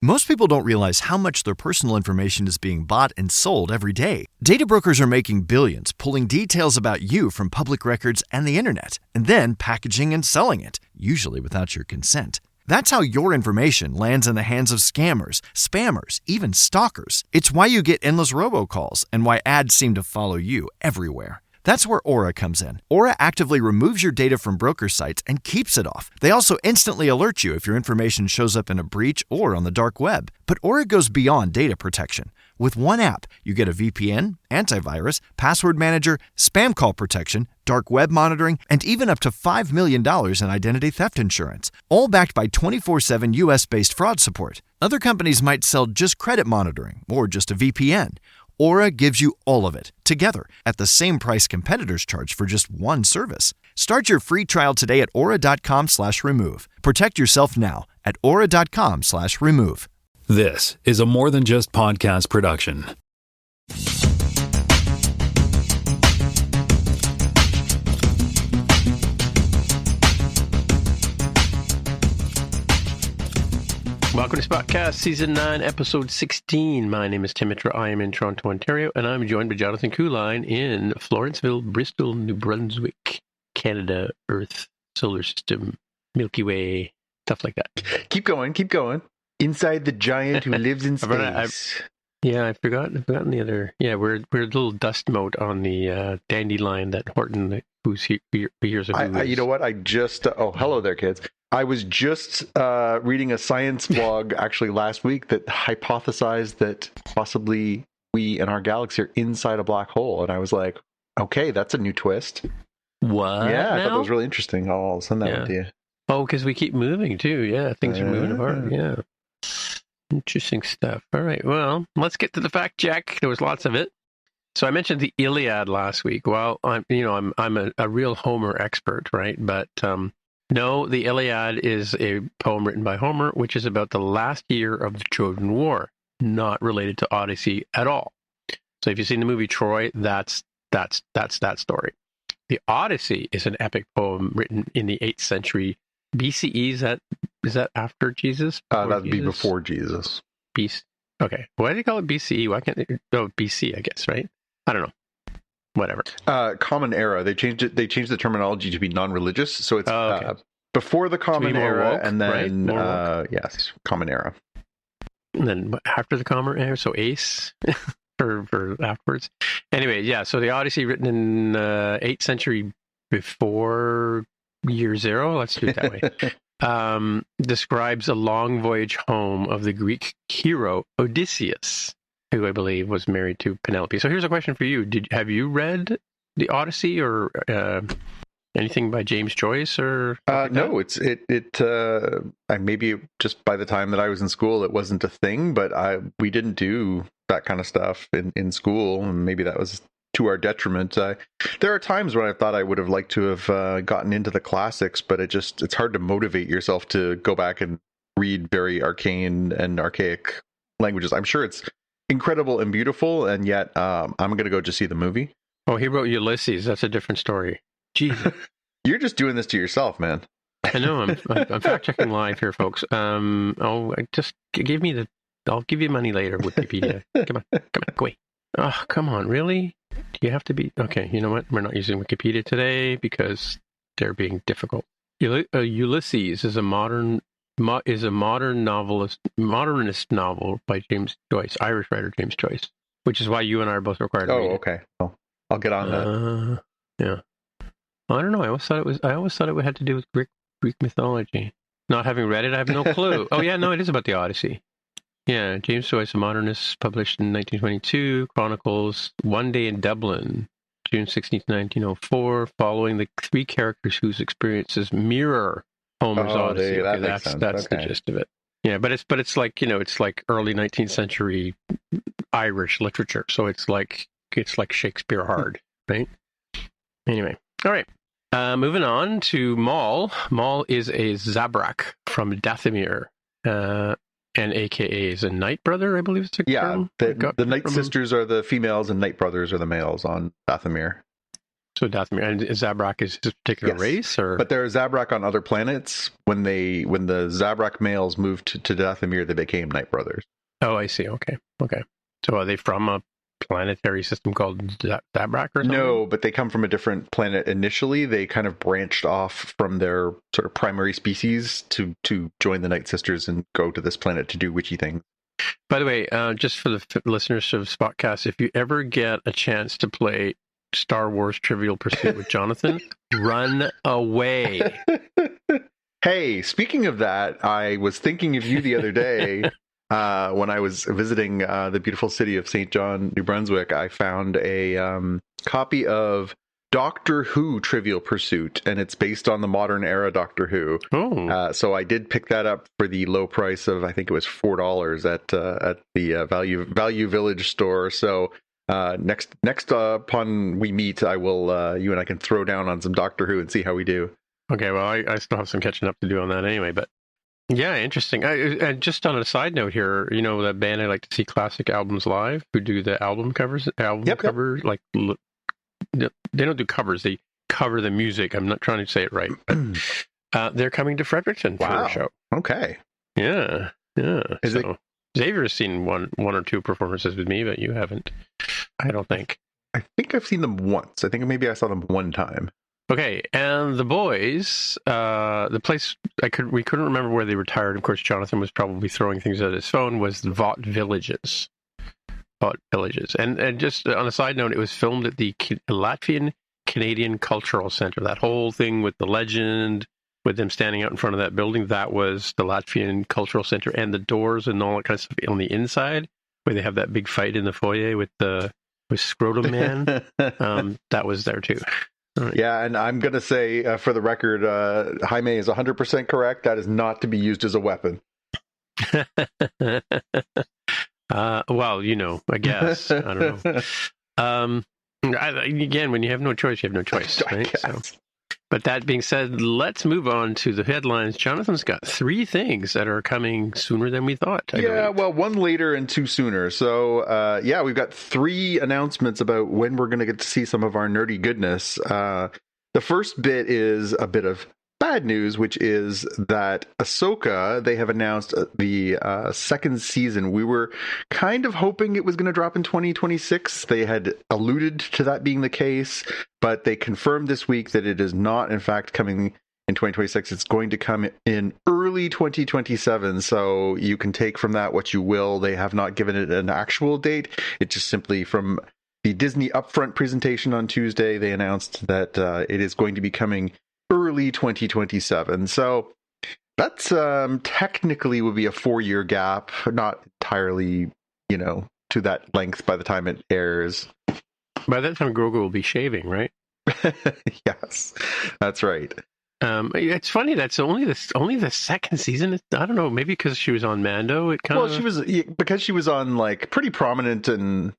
Most people don't realize how much their personal information is being bought and sold every day. Data brokers are making billions, pulling details about you from public records and the internet, and then packaging and selling it, usually without your consent. That's how your information lands in the hands of scammers, spammers, even stalkers. It's why you get endless robocalls and why ads seem to follow you everywhere. That's where Aura comes in. Aura actively removes your data from broker sites and keeps it off. They also instantly alert you if your information shows up in a breach or on the dark web. But Aura goes beyond data protection. With one app, you get a VPN, antivirus, password manager, spam call protection, dark web monitoring, and even up to $5 million in identity theft insurance. All backed by 24/7 US-based fraud support. Other companies might sell just credit monitoring or just a VPN. Aura gives you all of it, together, at the same price competitors charge for just one service. Start your free trial today at aura.com/remove. Protect yourself now at aura.com/remove. This is a More Than Just Podcast production. Welcome to Spotcast, Season 9, Episode 16. My name is Tim Mitra. I am in Toronto, Ontario, and I'm joined by Jonathan Kuline in Florenceville, Bristol, New Brunswick, Canada, Earth, Solar System, Milky Way, stuff like that. Keep going. Inside the giant who lives in space. I've forgotten the other. Yeah, we're a little dust mote on the dandelion that Horton, who's here, hears of. You know what? I just... hello there, kids. I was just reading a science blog actually last week that hypothesized that possibly we and our galaxy are inside a black hole. And I was like, okay, that's a new twist. What? Yeah, I thought that was really interesting. I'll send that one to you. Oh, because we keep moving too. Yeah, things are moving apart. Yeah. Interesting stuff. All right. Well, let's get to the fact check. There was lots of it. So I mentioned the Iliad last week. Well, I'm a real Homer expert, right? But no, the Iliad is a poem written by Homer, which is about the last year of the Trojan War, not related to Odyssey at all. So if you've seen the movie Troy, that's that story. The Odyssey is an epic poem written in the 8th century BCE. Is that after Jesus? That'd be before Jesus. Okay. Why do they call it BCE? Why can't they? Oh, BC, I guess, right? I don't know. Whatever. Common Era. They changed it. They changed the terminology to be non-religious, so it's before the Common Era, woke, and then yes, Common Era. And then after the Common Era, so Ace for afterwards. Anyway, yeah. So the Odyssey, written in 8th century before year zero. Let's do it that way. Describes a long voyage home of the Greek hero Odysseus, who I believe was married to Penelope. So here's a question for you. Have you read the Odyssey or anything by James Joyce or? No, I maybe just by the time that I was in school, it wasn't a thing, but we didn't do that kind of stuff in school. And maybe that was to our detriment. There are times when I thought I would have liked to have gotten into the classics, but it's hard to motivate yourself to go back and read very arcane and archaic languages. I'm sure it's incredible and beautiful, and yet I'm going to go just see the movie. Oh, he wrote Ulysses. That's a different story. Jesus. You're just doing this to yourself, man. I know. I'm fact checking live here, folks. I'll give you money later, Wikipedia. Come on, go away. Oh, come on, really? Do you have to be okay? You know what? We're not using Wikipedia today because they're being difficult. Ulysses is a modernist novel by James Joyce, Irish writer James Joyce, which is why you and I are both required to read it. Okay. Well, I'll get on that. Yeah. I don't know. I always thought it had to do with Greek mythology. Not having read it, I have no clue. Oh yeah, no, it is about the Odyssey. Yeah, James Joyce, a modernist, published in 1922. Chronicles One Day in Dublin, June 16th, 1904, following the three characters whose experiences mirror Homer's Odyssey. That's the gist of it. Yeah, but it's like, it's like early 19th century Irish literature. So it's like Shakespeare hard, right? Anyway, all right. Moving on to Maul. Maul is a Zabrak from Dathomir, and AKA is a Night Brother, I believe it's a term. The Night Sisters are the females and Night Brothers are the males on Dathomir. So Dathomir, and Zabrak is his particular race, or but there are Zabrak on other planets. When the Zabrak males moved to Dathomir, they became Night Brothers. Oh, I see. Okay. So are they from a planetary system called Zabrak or something? No, but they come from a different planet initially. They kind of branched off from their sort of primary species to join the Night Sisters and go to this planet to do witchy things. By the way, just for the listeners of Spotcast, if you ever get a chance to play Star Wars Trivial Pursuit with Jonathan, run away. Hey, speaking of that, I was thinking of you the other day when I was visiting the beautiful city of St. John, New Brunswick. I found a copy of Doctor Who Trivial Pursuit, and it's based on the modern era Doctor Who. Oh. So I did pick that up for the low price of, I think it was $4 at the Value Village store. So next upon we meet, I will you and I can throw down on some Doctor Who and see how we do. Okay, well, I still have some catching up to do on that anyway, but yeah, interesting. And just on a side note here, you know, that band I like to see classic albums live, who do the album covers, cover, like, they don't do covers, they cover the music. I'm not trying to say it right, but they're coming to Fredericton for a show. Okay. Yeah. Xavier's seen one or two performances with me, but you haven't, I don't think. I think I've seen them once. I think maybe I saw them one time. Okay, and the boys, the place we couldn't remember where they retired. Of course, Jonathan was probably throwing things at his phone. Was the Vought Villages, and just on a side note, it was filmed at the Latvian Canadian Cultural Center. That whole thing with the legend, with them standing out in front of that building, that was the Latvian Cultural Center, and the doors and all that kind of stuff on the inside, where they have that big fight in the foyer with Scrotum Man. That was there too. Right. Yeah, and I'm going to say, for the record, Jaime is 100% correct. That is not to be used as a weapon. Well, you know, I guess. I don't know. Again, when you have no choice, you have no choice, right? So, but that being said, let's move on to the headlines. Jonathan's got 3 things that are coming sooner than we thought. I believe. Well, 1 later and 2 sooner. So, we've got 3 announcements about when we're going to get to see some of our nerdy goodness. The first bit is a bit of bad news, which is that Ahsoka, they have announced the 2nd season. We were kind of hoping it was going to drop in 2026. They had alluded to that being the case, but they confirmed this week that it is not, in fact, coming in 2026. It's going to come in early 2027. So you can take from that what you will. They have not given it an actual date. It's just simply from the Disney Upfront presentation on Tuesday, they announced that it is going to be coming early 2027. So that's technically would be a 4-year gap, not entirely, to that length by the time it airs. By that time, Grogu will be shaving, right? Yes, that's right. It's funny. That's only the 2nd season. I don't know. Maybe because she was on Mando. She was because she was on like pretty prominent and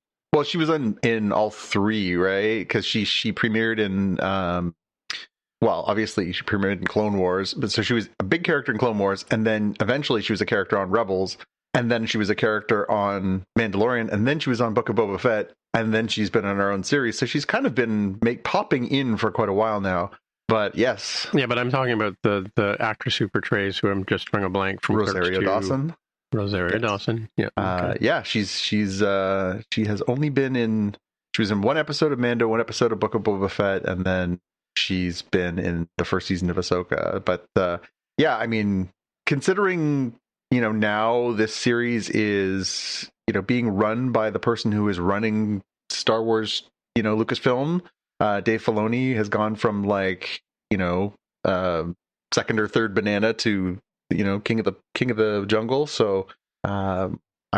she was in all 3, right? Because she premiered in. Obviously she premiered in Clone Wars, but so she was a big character in Clone Wars, and then eventually she was a character on Rebels, and then she was a character on Mandalorian, and then she was on Book of Boba Fett, and then she's been on her own series. So she's kind of been popping in for quite a while now. But yes. Yeah, but I'm talking about the actress who portrays, who I'm just drawing a blank from, Rosario Dawson. Rosario Dawson. Yeah. Okay. She has only been in. She was in 1 episode of Mando, 1 episode of Book of Boba Fett, and then she's been in the 1st season of Ahsoka. But I mean, considering now this series is being run by the person who is running Star Wars, Lucasfilm, Dave Filoni has gone from 2nd or 3rd banana to king of the jungle. So I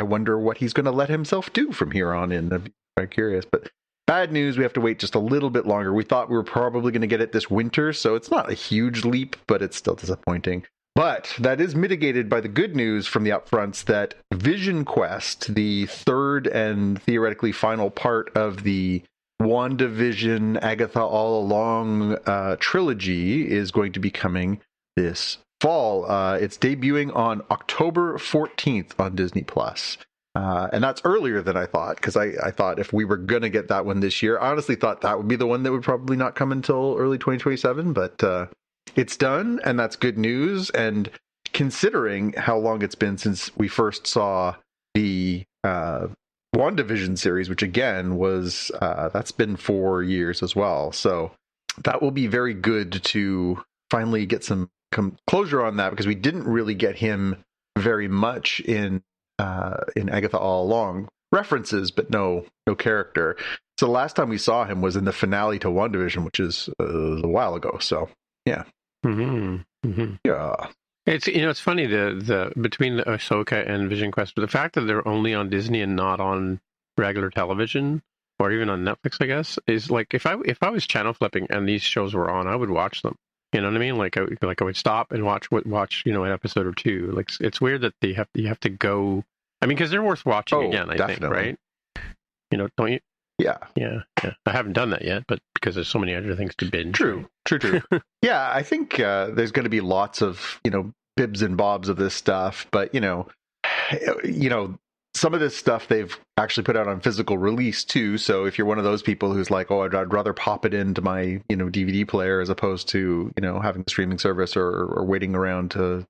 wonder what he's going to let himself do from here on in. I'm very curious, but bad news, we have to wait just a little bit longer. We thought we were probably going to get it this winter, so it's not a huge leap, but it's still disappointing. But that is mitigated by the good news from the upfronts that Vision Quest, the 3rd and theoretically final part of the WandaVision, Agatha All Along trilogy, is going to be coming this fall. It's debuting on October 14th on Disney+. And that's earlier than I thought, because I thought if we were going to get that one this year, I honestly thought that would be the one that would probably not come until early 2027, but it's done, and that's good news. And considering how long it's been since we first saw the WandaVision series, which again was, that's been 4 years as well. So that will be very good to finally get some closure on that, because we didn't really get him very much in Agatha all along. References, but no character. So the last time we saw him was in the finale to WandaVision, which is a while ago. So yeah. Mm-hmm. Mm-hmm. Yeah. It's it's funny the between the Ahsoka and Vision Quest, but the fact that they're only on Disney and not on regular television or even on Netflix, I guess, is like if I was channel flipping and these shows were on, I would watch them. You know what I mean? Like I would stop and watch an episode or two. Like it's weird that you have to go. I mean, because they're worth watching again. I think, right? Don't you? Yeah. I haven't done that yet, but because there's so many other things to binge. True. Yeah, I think there's going to be lots of bibs and bobs of this stuff, but some of this stuff they've actually put out on physical release too. So if you're one of those people who's like, oh, I'd rather pop it into my DVD player as opposed to having the streaming service or waiting around to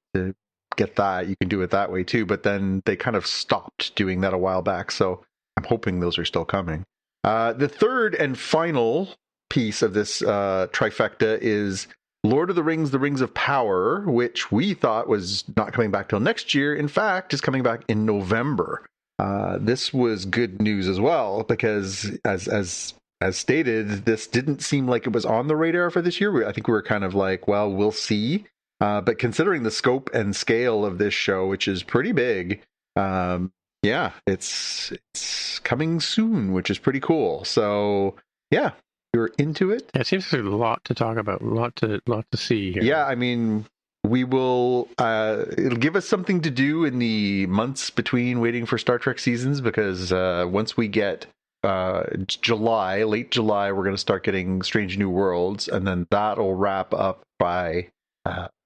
get that, you can do it that way too. But then they kind of stopped doing that a while back, so I'm hoping those are still coming. The third and final piece of this trifecta is Lord of the Rings, The Rings of Power, which we thought was not coming back till next year. In fact, is coming back in November. This was good news as well, because as stated, this didn't seem like it was on the radar for this year. I think we were kind of like, well, we'll see. But considering the scope and scale of this show, which is pretty big, yeah, it's coming soon, which is pretty cool. So yeah, you're into it. Yeah, it seems like there's a lot to talk about, a lot to see here. Yeah, I mean, we will. It'll give us something to do in the months between waiting for Star Trek seasons, because once we get late July, we're going to start getting Strange New Worlds, and then that'll wrap up by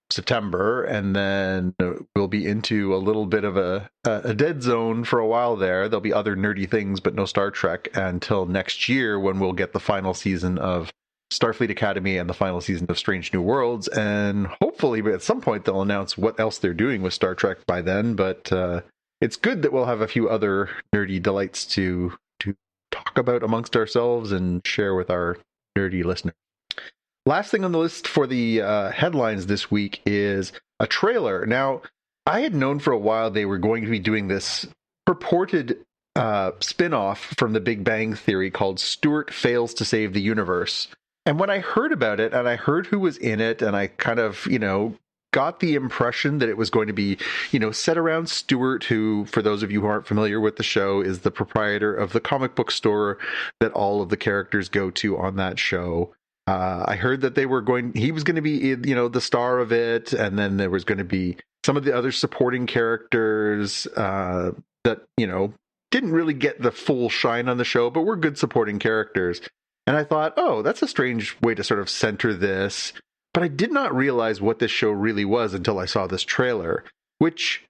September, and then we'll be into a little bit of a dead zone for a while there. There'll be other nerdy things, but no Star Trek until next year, when we'll get the final season of Starfleet Academy and the final season of Strange New Worlds, and hopefully at some point they'll announce what else they're doing with Star Trek by then. But it's good that we'll have a few other nerdy delights to talk about amongst ourselves and share with our nerdy listeners. Last thing on the list for the headlines this week is a trailer. Now, I had known for a while they were going to be doing this purported spin-off from the Big Bang Theory called Stuart Fails to Save the Universe. And when I heard about it, and I heard who was in it, and I kind of, got the impression that it was going to be, set around Stuart, who, for those of you who aren't familiar with the show, is the proprietor of the comic book store that all of the characters go to on that show. I heard that he was going to be, the star of it, and then there was going to be some of the other supporting characters that, didn't really get the full shine on the show, but were good supporting characters. And I thought, oh, that's a strange way to sort of center this. But I did not realize what this show really was until I saw this trailer, which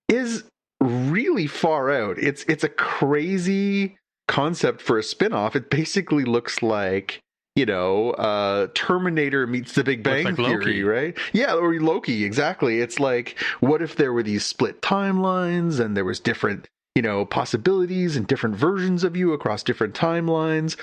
is really far out. It's a crazy concept for a spinoff. It basically looks like, Terminator meets the Big Bang Theory, right? Yeah, or Loki, exactly. It's like, what if there were these split timelines and there was different, possibilities and different versions of you across different timelines?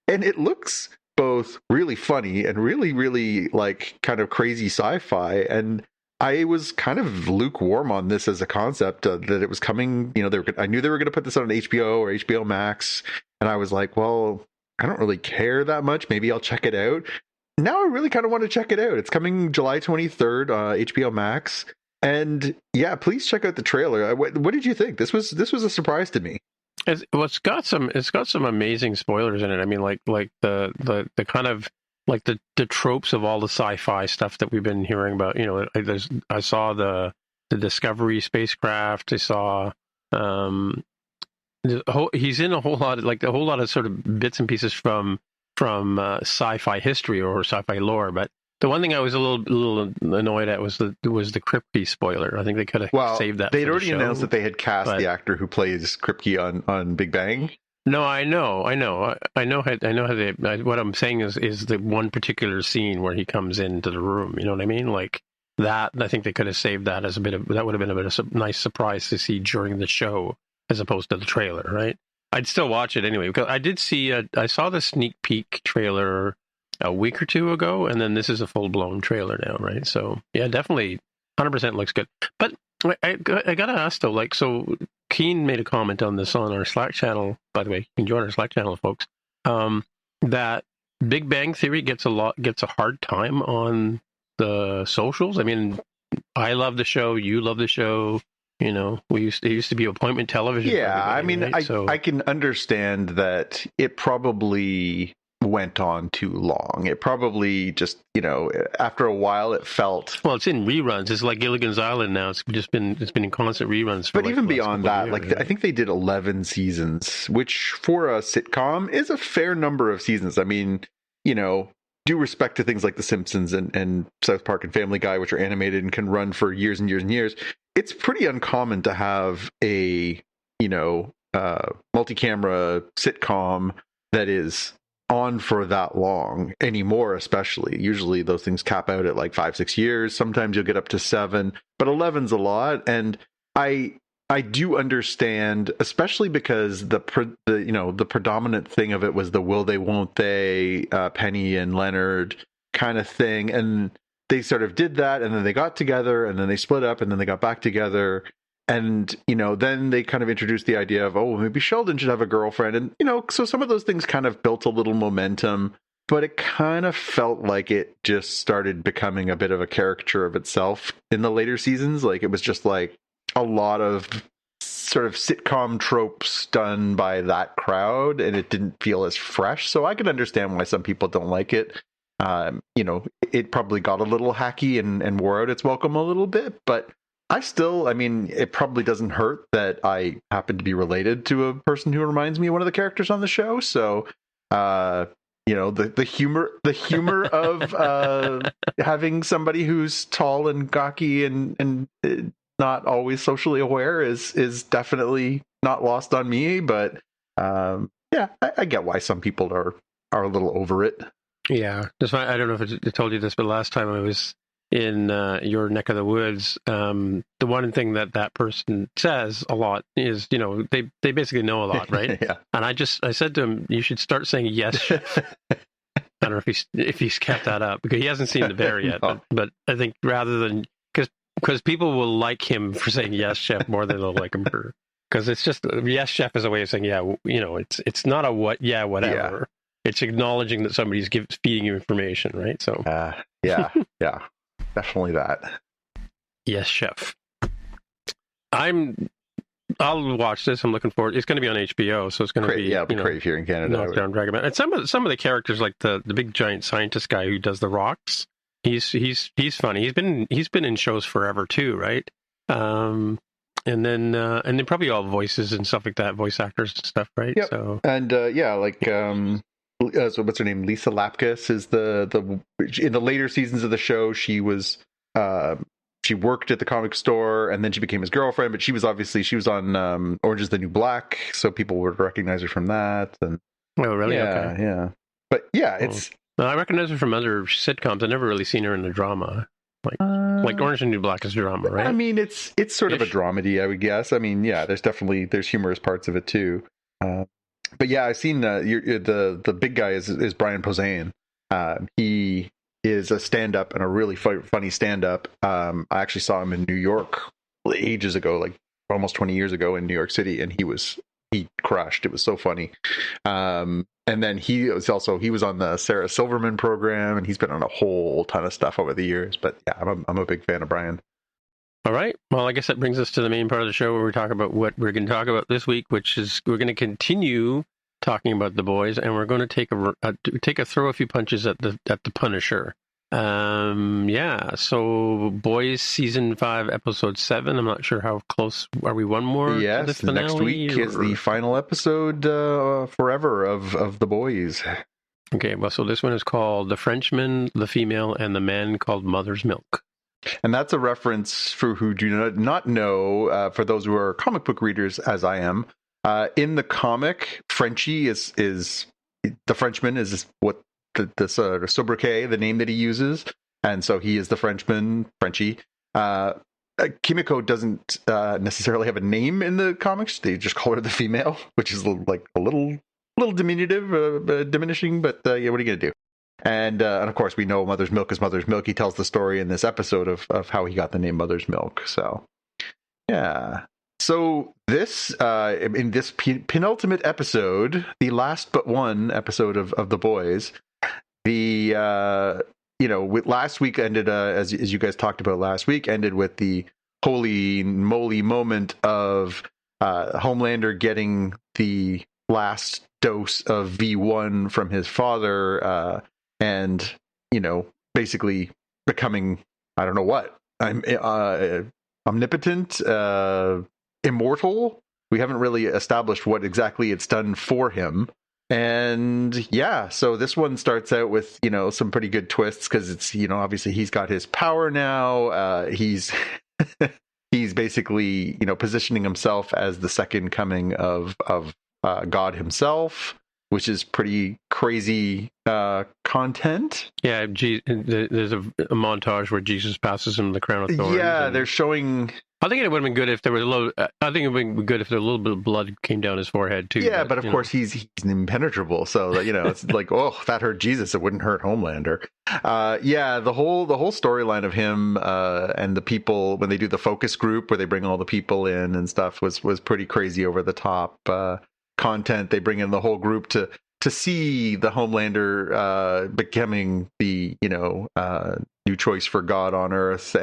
And it looks both really funny and really, really like kind of crazy sci-fi. And I was kind of lukewarm on this as a concept, that it was coming, I knew they were going to put this on HBO or HBO Max. And I was like, well, I don't really care that much. Maybe I'll check it out. Now I really kind of want to check it out. It's coming July 23rd, HBO Max. And yeah, please check out the trailer. What did you think? This was a surprise to me. It's got some amazing spoilers in it. I mean, like the kind of like the tropes of all the sci-fi stuff that we've been hearing about. I saw the Discovery spacecraft. I saw he's in a whole lot of sort of bits and pieces from sci-fi history or sci-fi lore. But The one thing I was a little annoyed at was the Kripke spoiler. I think they could have saved that. They'd for already the show, announced that they had cast the actor who plays Kripke on Big Bang. No, I know how they. What I'm saying is the one particular scene where he comes into the room. You know what I mean? Like that. I think they could have saved that as that would have been a bit of a nice surprise to see during the show as opposed to the trailer, right? I'd still watch it anyway because I did see. I saw the sneak peek trailer a week or two ago, and then this is a full blown trailer now, right? So yeah, definitely, 100% looks good. But I gotta ask though, like so. Keen made a comment on this on our Slack channel. By the way, you can join our Slack channel, folks. That Big Bang Theory gets a hard time on the socials. I mean, I love the show. You love the show. You know, it used to be appointment television. Yeah, I mean, right? I can understand that it probably went on too long. It probably just, after a while it felt... Well, it's in reruns. It's like Gilligan's Island now. It's been in constant reruns. But even beyond that, years, I think they did 11 seasons, which for a sitcom is a fair number of seasons. I mean, due respect to things like The Simpsons and South Park and Family Guy, which are animated and can run for years and years and years, it's pretty uncommon to have a, multi-camera sitcom that is on for that long anymore, especially. Usually those things cap out at like 5-6 years. Sometimes you'll get up to 7, but 11's a lot. And I do understand, especially because the predominant thing of it was the will they won't they, Penny and Leonard kind of thing, and they sort of did that, and then they got together, and then they split up, and then they got back together. And, then they kind of introduced the idea of, maybe Sheldon should have a girlfriend. And, so some of those things kind of built a little momentum, but it kind of felt like it just started becoming a bit of a caricature of itself in the later seasons. Like it was just like a lot of sort of sitcom tropes done by that crowd, and it didn't feel as fresh. So I can understand why some people don't like it. It probably got a little hacky and wore out its welcome a little bit, but it probably doesn't hurt that I happen to be related to a person who reminds me of one of the characters on the show. So, the humor of having somebody who's tall and gawky and not always socially aware is definitely not lost on me. But I get why some people are a little over it. Yeah, I don't know if I told you this, but last time I was in your neck of the woods, the one thing that person says a lot is, they basically know a lot, right? Yeah. And I said to him, you should start saying yes, chef. I don't know if he's kept that up because he hasn't seen the bear yet. No. But I think rather than because people will like him for saying yes, chef more than they'll like him for, because it's just yes, chef is a way of saying it's not a what, yeah, whatever. Yeah. It's acknowledging that somebody's feeding you information, right? So yeah. Definitely that. Yes, chef. I'll watch this. I'm looking forward. It's going to be on HBO, so it's going to be great here in Canada. Knockdown Dragon Man. And some of the characters, like the big giant scientist guy who does the rocks, he's funny. He's been in shows forever too, right? And then probably all voices and stuff like that, voice actors and stuff, right? Yep. So so what's her name? Lisa Lapkus is the in the later seasons of the show. She was she worked at the comic store, and then she became his girlfriend. But she was on Orange Is the New Black, so people would recognize her from that. And oh, really? Yeah, okay. Yeah. But yeah, it's. Well, I recognize her from other sitcoms. I've never really seen her in a drama. Like Orange is the New Black is drama, right? I mean, it's sort of a dramedy, I would guess. I mean, yeah, there's humorous parts of it too. But yeah, I've seen the big guy is Brian Posehn. He is a stand-up and a really funny stand-up. I actually saw him in New York ages ago, like almost 20 years ago in New York City, and he crushed. It was so funny. And then he was on the Sarah Silverman program, and he's been on a whole ton of stuff over the years. But yeah, I'm a big fan of Brian. All right. Well, I guess that brings us to the main part of the show where we talk about what we're going to talk about this week, which is we're going to continue talking about The Boys, and we're going to throw a few punches at the Punisher. So Boys season 5, episode 7. I'm not sure how close are we. One more. Yes, to the finale, next week is the final episode forever of The Boys. Okay, well, so this one is called The Frenchman, the Female, and the Man Called Mother's Milk. And that's a reference for who do not know, for those who are comic book readers, as I am. In the comic, Frenchie is the Frenchman is what the sobriquet, the name that he uses, and so he is the Frenchman, Frenchie. Kimiko doesn't necessarily have a name in the comics; they just call her the female, which is like a little diminutive, diminishing. But yeah, what are you gonna do? And of course, we know Mother's Milk is Mother's Milk. He tells the story in this episode of how he got the name Mother's Milk. So, yeah. So this, in this penultimate episode, the last but one episode of The Boys, last week ended, as you guys talked about last week, ended with the holy moly moment of Homelander getting the last dose of V1 from his father, and basically becoming, I don't know what, I'm omnipotent, immortal. We haven't really established what exactly it's done for him. And yeah, so this one starts out with some pretty good twists, because it's obviously he's got his power now. He's he's basically positioning himself as the second coming of God himself, which is pretty crazy content. Yeah, there's a montage where Jesus passes him the crown of thorns. Yeah, they're showing. I think it would have been good if there was a little. I think it would have been good if there a little bit of blood came down his forehead too. Yeah, but of course he's impenetrable, so it's like, oh, if that hurt Jesus, it wouldn't hurt Homelander. Yeah, the whole storyline of him and the people when they do the focus group where they bring all the people in and stuff was pretty crazy, over the top content. They bring in the whole group to see the Homelander becoming the new choice for God on Earth,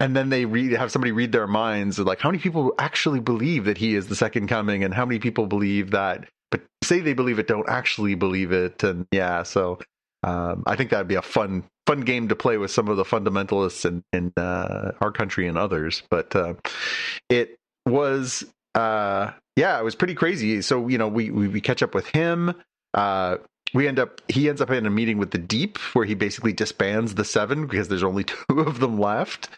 and then they have somebody read their minds, like how many people actually believe that he is the second coming, and how many people believe that, but say they believe it, don't actually believe it. And yeah, so I think that'd be a fun game to play with some of the fundamentalists in our country and others. But it was it was pretty crazy. So we catch up with him. He ends up in a meeting with the Deep, where he basically disbands the Seven because there's only two of them left.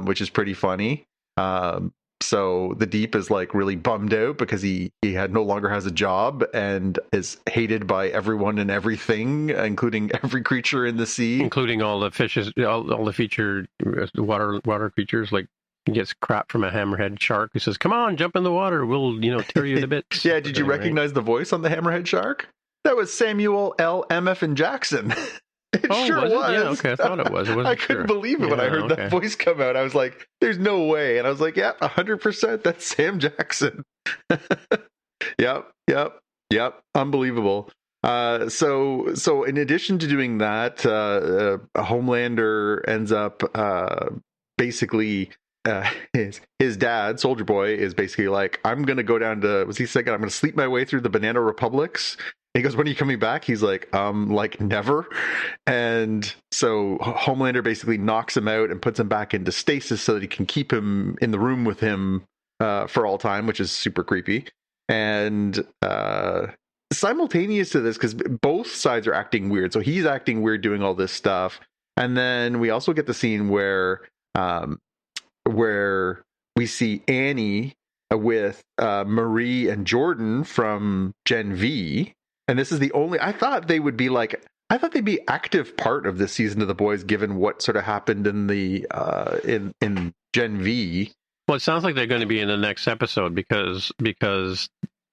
Which is pretty funny. So the Deep is like really bummed out because he no longer has a job and is hated by everyone and everything, including every creature in the sea, including all the fishes, all the featured water creatures. Like, he gets crap from a hammerhead shark who says, "Come on, jump in the water. We'll tear you to bits." Yeah, did you recognize the voice on the hammerhead shark? That was Samuel L. MF Jackson. It sure was. Yeah, okay, I thought it was. I couldn't believe it when I heard that voice come out. I was like, "There's no way!" And I was like, "Yeah, 100%. That's Sam Jackson." Yep. Unbelievable. So in addition to doing that, Homelander ends up basically. His dad, Soldier Boy, is basically like, I'm going to go down to, was he saying, I'm going to sleep my way through the Banana Republics. And he goes, when are you coming back? He's like never. And so Homelander basically knocks him out and puts him back into stasis so that he can keep him in the room with him for all time, which is super creepy. And simultaneous to this, because both sides are acting weird. So he's acting weird doing all this stuff. And then we also get the scene where we see Annie with Marie and Jordan from Gen V. And this is the only, I thought they'd be active part of this season of The Boys, given what sort of happened in the in Gen V. Well, it sounds like they're going to be in the next episode because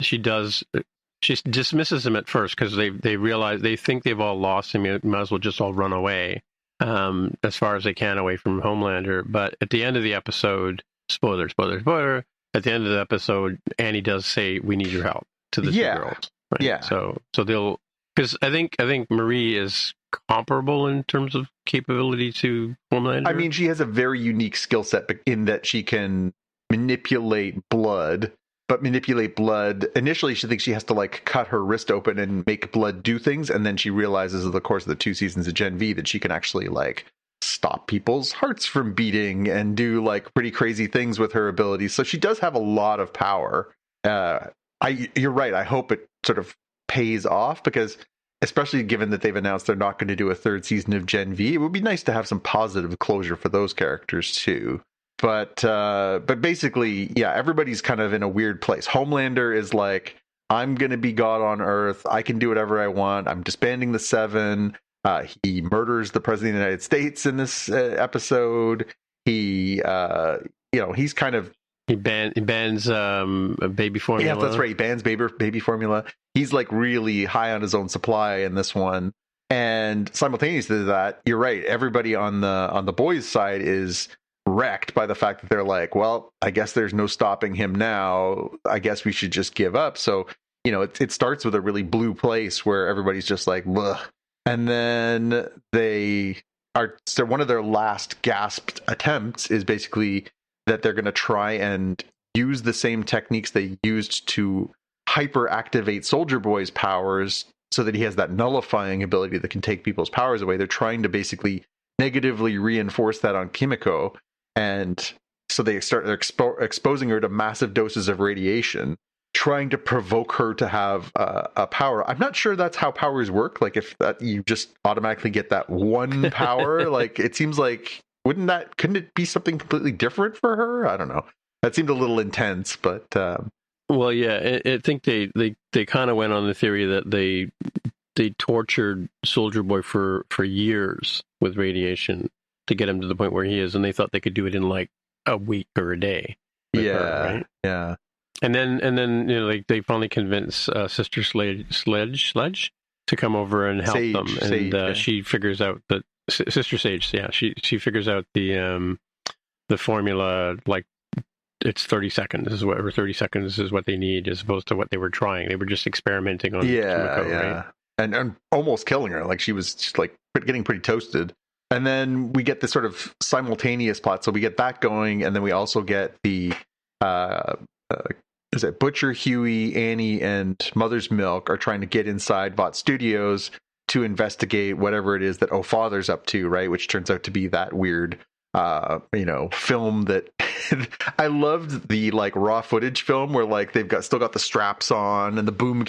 she dismisses him at first because they realize, they think they've all lost him. You might as well just all run away. As far as they can away from Homelander. But at the end of the episode, spoiler, at the end of the episode, Annie does say, "We need your help," to the two girls. Right? Yeah. So they'll, because I think Marie is comparable in terms of capability to Homelander. I mean, she has a very unique skill set in that she can manipulate blood. But manipulate blood, initially she thinks she has to like cut her wrist open and make blood do things, and then she realizes over the course of the 2 seasons of Gen V that she can actually like stop people's hearts from beating and do like pretty crazy things with her abilities. So she does have a lot of power. You're right. I hope it sort of pays off, because especially given that they've announced they're not going to do a third season of Gen V, it would be nice to have some positive closure for those characters too. But basically, yeah, everybody's kind of in a weird place. Homelander is like, I'm going to be God on Earth. I can do whatever I want. I'm disbanding the Seven. He murders the President of the United States in this episode. He's kind of... He bans baby formula. Yeah, that's right. He bans baby formula. He's like really high on his own supply in this one. And simultaneous to that, you're right. Everybody on the boys' side is wrecked by the fact that they're like, well, I guess there's no stopping him now. I guess we should just give up. So, it starts with a really blue place where everybody's just like, bleh. And then so one of their last gasped attempts is basically that they're going to try and use the same techniques they used to hyper-activate Soldier Boy's powers so that he has that nullifying ability that can take people's powers away. They're trying to basically negatively reinforce that on Kimiko. And so they're exposing her to massive doses of radiation, trying to provoke her to have a power. I'm not sure that's how powers work. Like if that you just automatically get that one power, like it seems like, couldn't it be something completely different for her? I don't know. That seemed a little intense, but well, yeah, I think they kind of went on the theory that they tortured Soldier Boy for years with radiation to get him to the point where he is, and they thought they could do it in like a week or a day. Yeah, her, right? Yeah. And then they finally convince Sister Sledge to come over and help them, and she figures out that Sister Sage, yeah, she figures out the formula, like it's 30 seconds is what 30 seconds is what they need, as opposed to what they were trying. They were just experimenting on Kimiko, right? And almost killing her. Like she was just like getting pretty toasted. And then we get this sort of simultaneous plot. So we get that going, and then we also get the is it Butcher, Huey, Annie, and Mother's Milk are trying to get inside Vought Studios to investigate whatever it is that Father's up to, right? Which turns out to be that weird film that I loved, the like raw footage film where like they've still got the straps on and the boom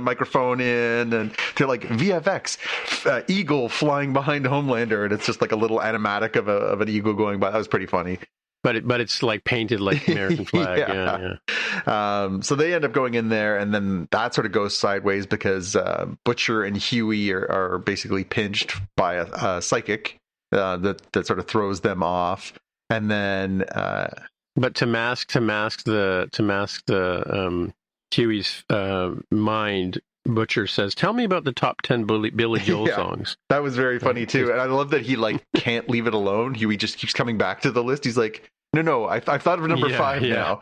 microphone in, and they're like VFX eagle flying behind Homelander, and it's just like a little animatic of an eagle going by. That was pretty funny. But it's like painted like the American flag. yeah. So they end up going in there, and then that sort of goes sideways because Butcher and Huey are basically pinched by a psychic that sort of throws them off, and then. But to mask the Huey's mind, Butcher says, "Tell me about the top 10 Billy Joel songs." That was very funny too, and I love that he like can't leave it alone. Huey just keeps coming back to the list. He's like, "No, I've thought of number 5 now."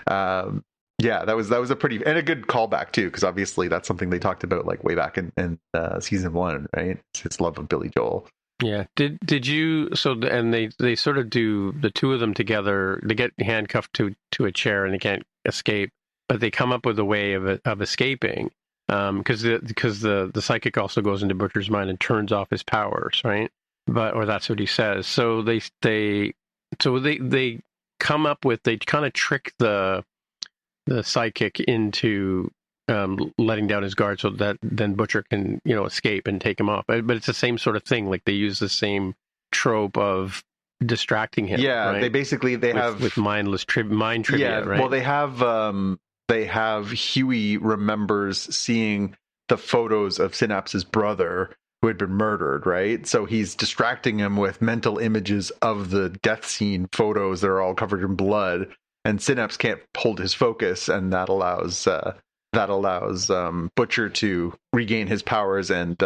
That was a pretty and a good callback too, because obviously that's something they talked about like way back in season 1, right? It's his love of Billy Joel. Yeah. Did you? So and they sort of do the two of them together. They get handcuffed to a chair and they can't escape, but they come up with a way of escaping. Because the psychic also goes into Butcher's mind and turns off his powers, right? Or that's what he says. So they come up with, they kind of trick the psychic into letting down his guard so that then Butcher can escape and take him off. But it's the same sort of thing. Like they use the same trope of distracting him. Yeah, right? They have with mindless mind trivia. Yeah, right? Well, they have Huey remembers seeing the photos of Synapse's brother who had been murdered, right? So he's distracting him with mental images of the death scene photos that are all covered in blood, and Synapse can't hold his focus, and that allows Butcher to regain his powers and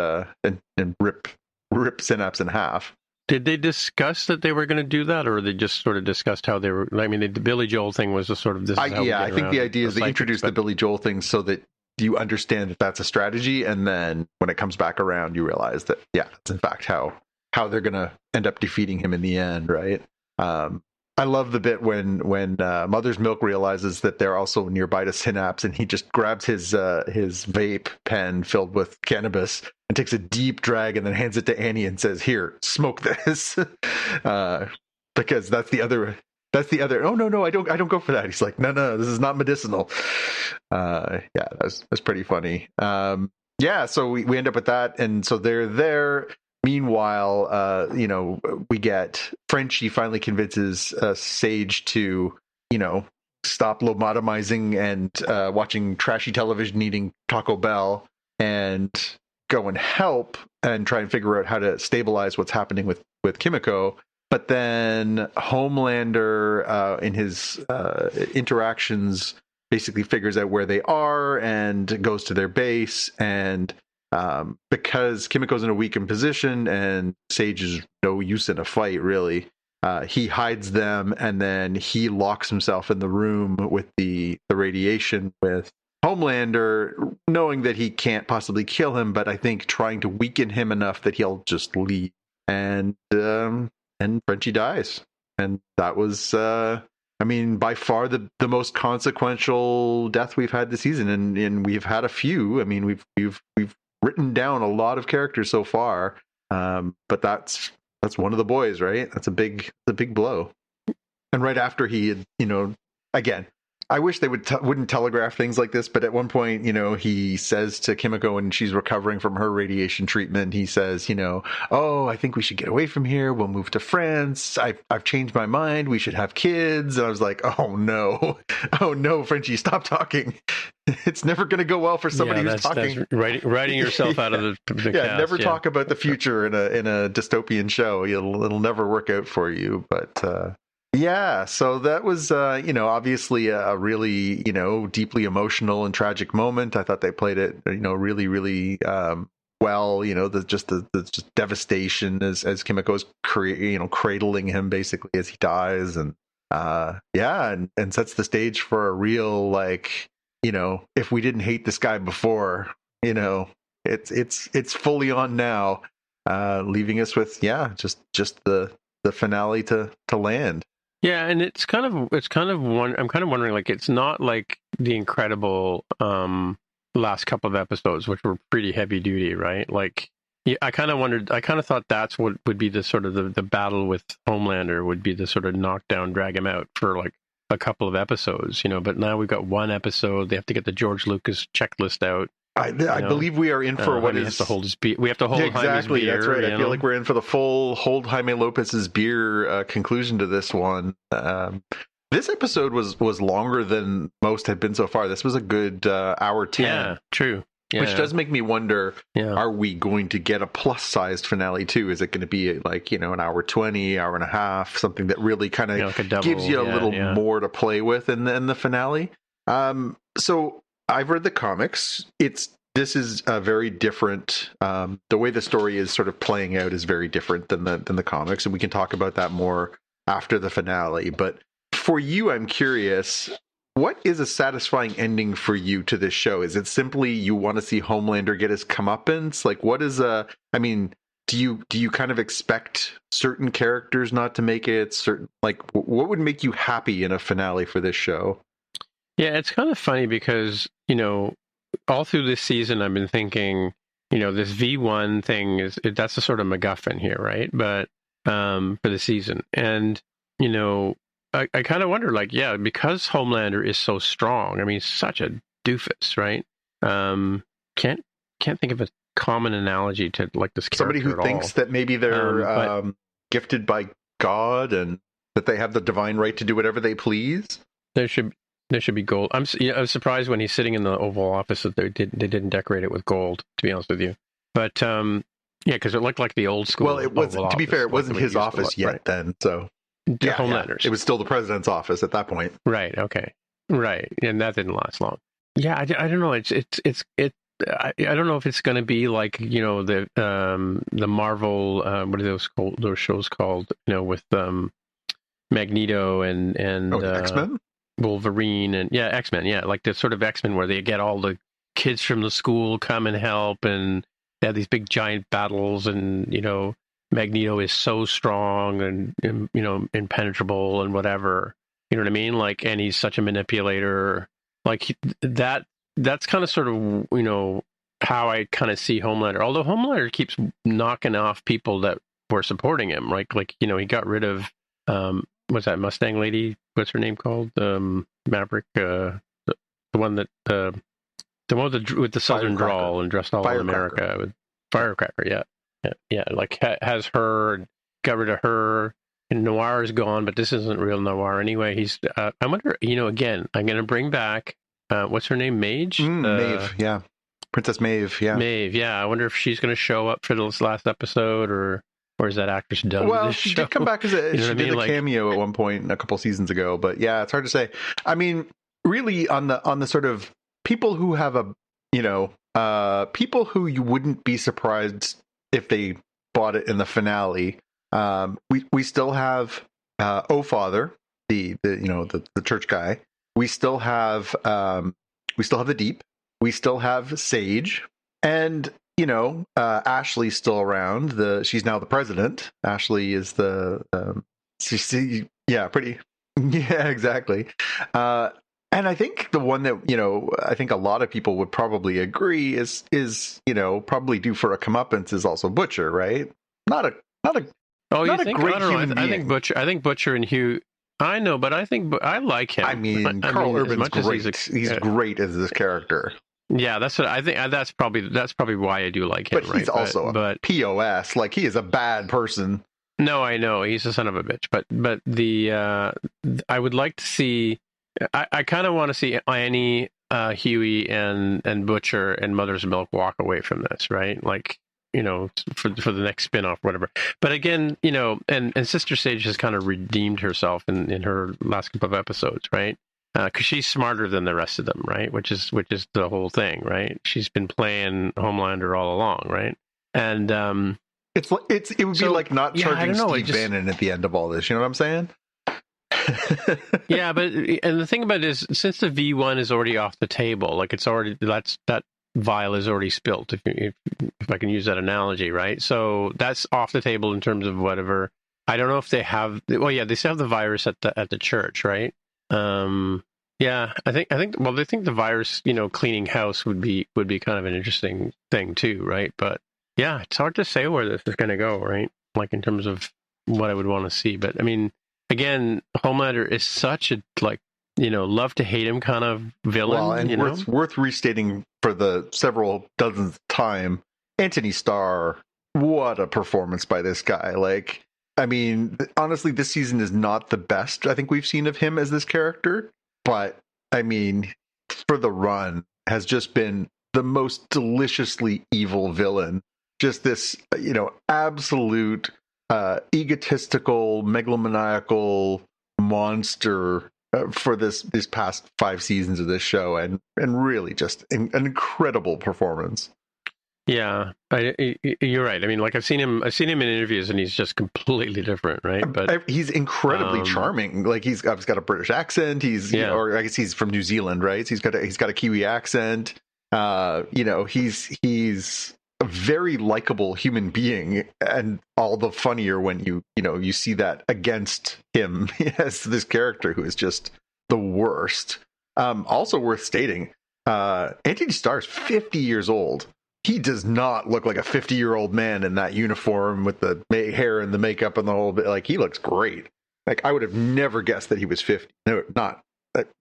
rip Synapse in half. Did they discuss that they were going to do that, or they just sort of discussed how they were? I mean, the Billy Joel thing was a sort of this. I think the idea is they introduce the Billy Joel thing so that you understand that that's a strategy, and then when it comes back around, you realize that it's in fact how they're going to end up defeating him in the end, right? I love the bit when Mother's Milk realizes that they're also nearby to Synapse, and he just grabs his vape pen filled with cannabis and takes a deep drag and then hands it to Annie and says, "Here, smoke this," because that's the other. Oh no, I don't go for that. He's like, no, this is not medicinal. That's pretty funny. yeah, so we end up with that, and so they're there. Meanwhile, we get Frenchie finally convinces Sage to, stop lobotomizing and watching trashy television, eating Taco Bell, and go and help and try and figure out how to stabilize what's happening with Kimiko. But then Homelander, in his interactions, basically figures out where they are and goes to their base. And because Kimiko's in a weakened position and Sage is no use in a fight, really, he hides them, and then he locks himself in the room with the radiation with Homelander, knowing that he can't possibly kill him, but I think trying to weaken him enough that he'll just leave. And Frenchie dies. And that was, by far the most consequential death we've had this season, and we've had a few. I mean, we've written down a lot of characters so far, but that's one of the boys, right? That's a big blow. And right after he had, again, I wish they wouldn't telegraph things like this, but at one point, he says to Kimiko when she's recovering from her radiation treatment, he says, oh, I think we should get away from here. We'll move to France. I've changed my mind. We should have kids. And I was like, oh no, Frenchie, stop talking. It's never going to go well for somebody who's talking. That's writing yourself out of the cast. Never talk about the future in a dystopian show. It'll never work out for you. But so that was, obviously a really, deeply emotional and tragic moment. I thought they played it, really, really well. The devastation as Kimiko's cradling him basically as he dies, and and sets the stage for a real, if we didn't hate this guy before, it's fully on now, leaving us with just the finale to land. Yeah, and I'm kind of wondering, like, it's not like the incredible last couple of episodes, which were pretty heavy duty, right? Like, I kind of thought that's what would be the sort of the battle with Homelander would be the sort of knockdown, drag him out for like a couple of episodes, but now we've got one episode. They have to get the George Lucas checklist out. I believe we are in for what is... Has to hold his beer. We have to hold exactly. Jaime's beer. That's right. I feel like we're in for the full hold Jaime Lopez's beer conclusion to this one. This episode was longer than most had been so far. This was a good hour 10. Yeah, true. Yeah. Which does make me wonder, are we going to get a plus-sized finale too? Is it going to be like, an hour 20, hour and a half, something that really kind of like gives you a little more to play with in the finale? So I've read the comics. This is a very different. The way the story is sort of playing out is very different than the comics, and we can talk about that more after the finale. But for you, I'm curious, what is a satisfying ending for you to this show? Is it simply you want to see Homelander get his comeuppance? Like, what is do you kind of expect certain characters not to make it? What would make you happy in a finale for this show? Yeah, it's kind of funny because, all through this season, I've been thinking, this V1 thing that's a sort of MacGuffin here, right? But for the season. And, I kind of wonder, because Homelander is so strong, I mean, such a doofus, right? Can't think of a common analogy to like this character. Somebody who thinks that maybe they're gifted by God and that they have the divine right to do whatever they please. There should be gold. I was surprised when he's sitting in the Oval Office that they didn't decorate it with gold, to be honest with you. But because it looked like the old school. Well, it was. To be fair, it wasn't his office yet then. So Homelander's. It was still the president's office at that point. Right. Okay. Right, and that didn't last long. Yeah, I don't know. I don't know if it's going to be like the Marvel. What are those shows called? With Magneto and X-Men. Wolverine and X-Men, like the sort of X-Men where they get all the kids from the school come and help, and they have these big giant battles, and Magneto is so strong and impenetrable and whatever, you know what I mean? Like, and he's such a manipulator, like that's kind of sort of how I kind of see Homelander. Although Homelander keeps knocking off people that were supporting him, right? Like he got rid of what's that Mustang lady? What's her name called? Maverick, the one that The one with the southern Firecracker. drawl and dressed all in America with Firecracker. Yeah. Like has her, got rid of her. And Noir is gone, but this isn't real Noir anyway. He's. I wonder. Again, I'm going to bring back. What's her name? Maeve. Maeve. Yeah. Princess Maeve. Yeah. Maeve. Yeah. I wonder if she's going to show up for this last episode, or is that actress done? Well, with this she show? did come back as she did a cameo at one point a couple seasons ago, but yeah, it's hard to say. I mean, really, on the sort of people who have people who you wouldn't be surprised if they bought it in the finale. We still have Father, the church guy. We still have the Deep. We still have Sage, and Ashley's still around. She's now the president. Ashley is the pretty yeah, exactly. And I think the one that I think a lot of people would probably agree is probably due for a comeuppance is also Butcher, right? Not a Oh, not you think? a great I don't know. human I think being. I think Butcher and Hugh. I know, but I think I like him. I mean, Carl Urban's great. He's yeah. great as this character. Yeah, that's what I think. That's probably why I do like him. But he's also a POS. Like, he is a bad person. No, I know he's a son of a bitch. But I would like to see. I kind of want to see Annie, Huey, and Butcher and Mother's Milk walk away from this, right? Like, for the next spinoff, whatever. But again, and Sister Sage has kind of redeemed herself in her last couple of episodes, right? Because she's smarter than the rest of them, right? Which is the whole thing, right? She's been playing Homelander all along, right? And it would be like not charging Steve Bannon at the end of all this. You know what I'm saying? Yeah, and the thing about it is, since the V1 is already off the table, like it's already that vial is already spilt, if I can use that analogy, right? So that's off the table in terms of whatever. I don't know if they have. Well, yeah, they still have the virus at the church, right? Yeah, I think. Well, they think the virus, cleaning house would be kind of an interesting thing too, right? But yeah, it's hard to say where this is going to go, right? Like in terms of what I would want to see. But I mean, again, Homelander is such a love to hate him kind of villain. Well, and worth restating for the several dozenth time, Anthony Starr, what a performance by this guy. Like, I mean, honestly, this season is not the best I think we've seen of him as this character, but I mean, for the run has just been the most deliciously evil villain. Just this, absolute egotistical, megalomaniacal monster for this past 5 seasons of this show, and really just an incredible performance. Yeah, you're right. I mean, like I've seen him in interviews, and he's just completely different, right? But he's incredibly charming. Like he's got a British accent. Or I guess he's from New Zealand, right? So he's got a Kiwi accent. He's a very likable human being, and all the funnier when you see that against him as this character who is just the worst. Also worth stating, Anthony Starr is 50 years old. He does not look like a 50-year-old man in that uniform with the hair and the makeup and the whole bit. Like, he looks great. Like, I would have never guessed that he was 50. No, that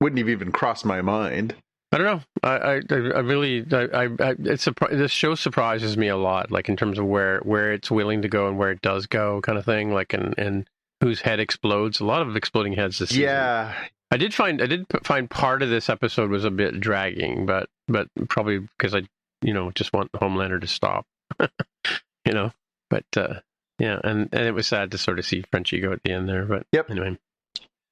wouldn't have even crossed my mind. I don't know. I really this show surprises me a lot, like in terms of where it's willing to go and where it does go, kind of thing. Like and whose head explodes. A lot of exploding heads this season. Yeah, I did find part of this episode was a bit dragging, but probably because I just want Homelander to stop. But yeah, and it was sad to sort of see Frenchie go at the end there. But yep. Anyway.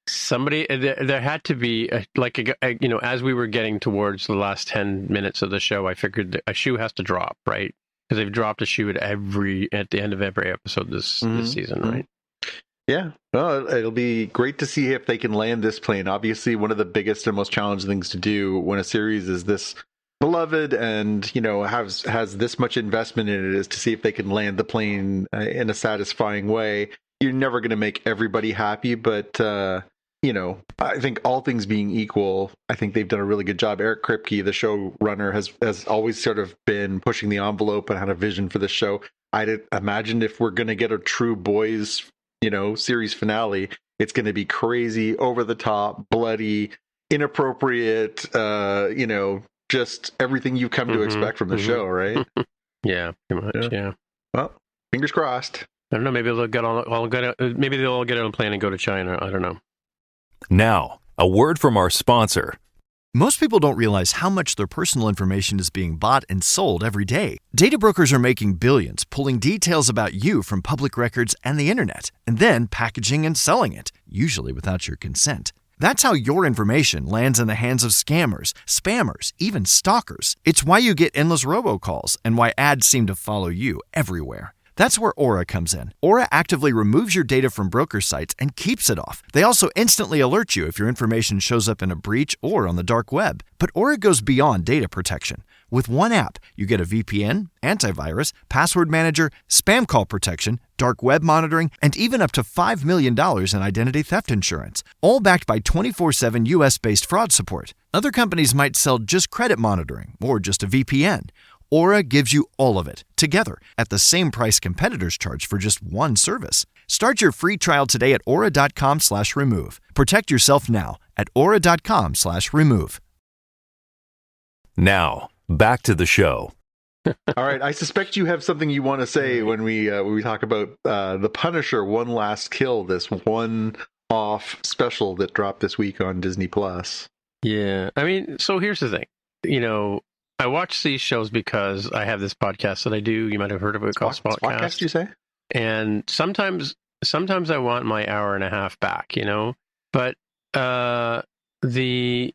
Somebody there had to be as we were getting towards the last 10 minutes of the show, I figured a shoe has to drop, right? Because they've dropped a shoe at the end of every episode this season, right? Yeah, well, it'll be great to see if they can land this plane. Obviously, one of the biggest and most challenging things to do when a series is this beloved and has this much investment in it is to see if they can land the plane in a satisfying way. You're never going to make everybody happy, but I think all things being equal, I think they've done a really good job. Eric Kripke, the showrunner, has always sort of been pushing the envelope and had a vision for this show. I'd imagine if we're going to get a true boys, series finale, it's going to be crazy, over the top, bloody, inappropriate, just everything you've come to expect from the show, right? Yeah, pretty much. Yeah. Well, fingers crossed. I don't know. Maybe they'll get on. Maybe they'll all get on a plane and go to China. I don't know. Now, a word from our sponsor. Most people don't realize how much their personal information is being bought and sold every day. Data brokers are making billions, pulling details about you from public records and the internet, and then packaging and selling it, usually without your consent. That's how your information lands in the hands of scammers, spammers, even stalkers. It's why you get endless robocalls and why ads seem to follow you everywhere. That's where Aura comes in. Aura actively removes your data from broker sites and keeps it off. They also instantly alert you if your information shows up in a breach or on the dark web. But Aura goes beyond data protection. With one app, you get a VPN, antivirus, password manager, spam call protection, dark web monitoring, and even up to $5 million in identity theft insurance, all backed by 24/7 US-based fraud support. Other companies might sell just credit monitoring or just a VPN. Aura gives you all of it, together, at the same price competitors charge for just one service. Start your free trial today at aura.com/remove. Protect yourself now at aura.com/remove. Now, back to the show. All right, I suspect you have something you want to say when we talk about The Punisher, One Last Kill, this one-off special that dropped this week on Disney+. Yeah. I mean, so here's the thing. You know, I watch these shows because I have this podcast that I do. You might have heard of it called Spotcast. Spotcast, you say? And sometimes I want my hour and a half back, you know. But admittedly,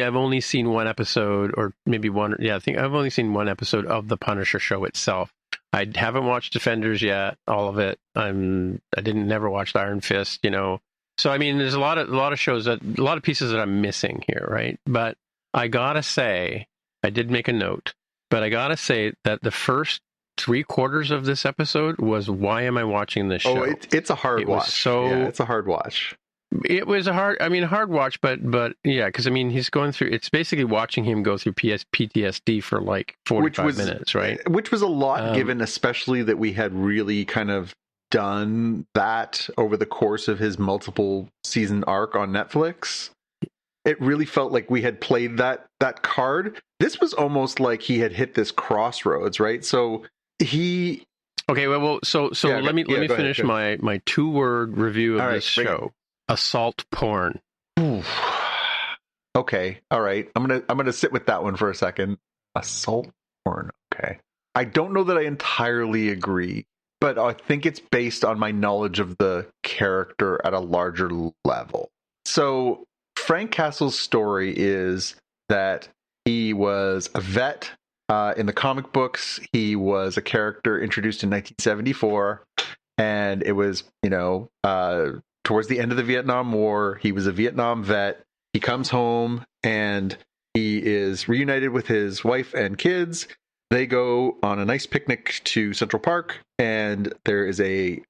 I've only seen one episode, or maybe one. Yeah, I think I've only seen one episode of the Punisher show itself. I haven't watched Defenders yet, all of it. I never watched Iron Fist, you know. So I mean, there's a lot of shows a lot of pieces that I'm missing here, right? But I gotta say, I did make a note, but I gotta say that the first 3/4 of this episode was, why am I watching this show? Oh, it's a hard watch. It's a hard watch. It was a hard watch, but yeah, because I mean, he's going through. It's basically watching him go through PTSD for like 45 minutes, right? Which was a lot, given especially that we had really kind of done that over the course of his multiple season arc on Netflix. It really felt like we had played that card. This was almost like he had hit this crossroads, right? So he. Okay, well, so yeah, let me finish my 2-word review of this show. Assault porn. Okay, all right. I'm gonna sit with that one for a second. Assault porn. Okay. I don't know that I entirely agree, but I think it's based on my knowledge of the character at a larger level. So Frank Castle's story is that he was a vet. In the comic books, he was a character introduced in 1974, and it was, towards the end of the Vietnam War. He was a Vietnam vet. He comes home and he is reunited with his wife and kids. They go on a nice picnic to Central Park, and there is a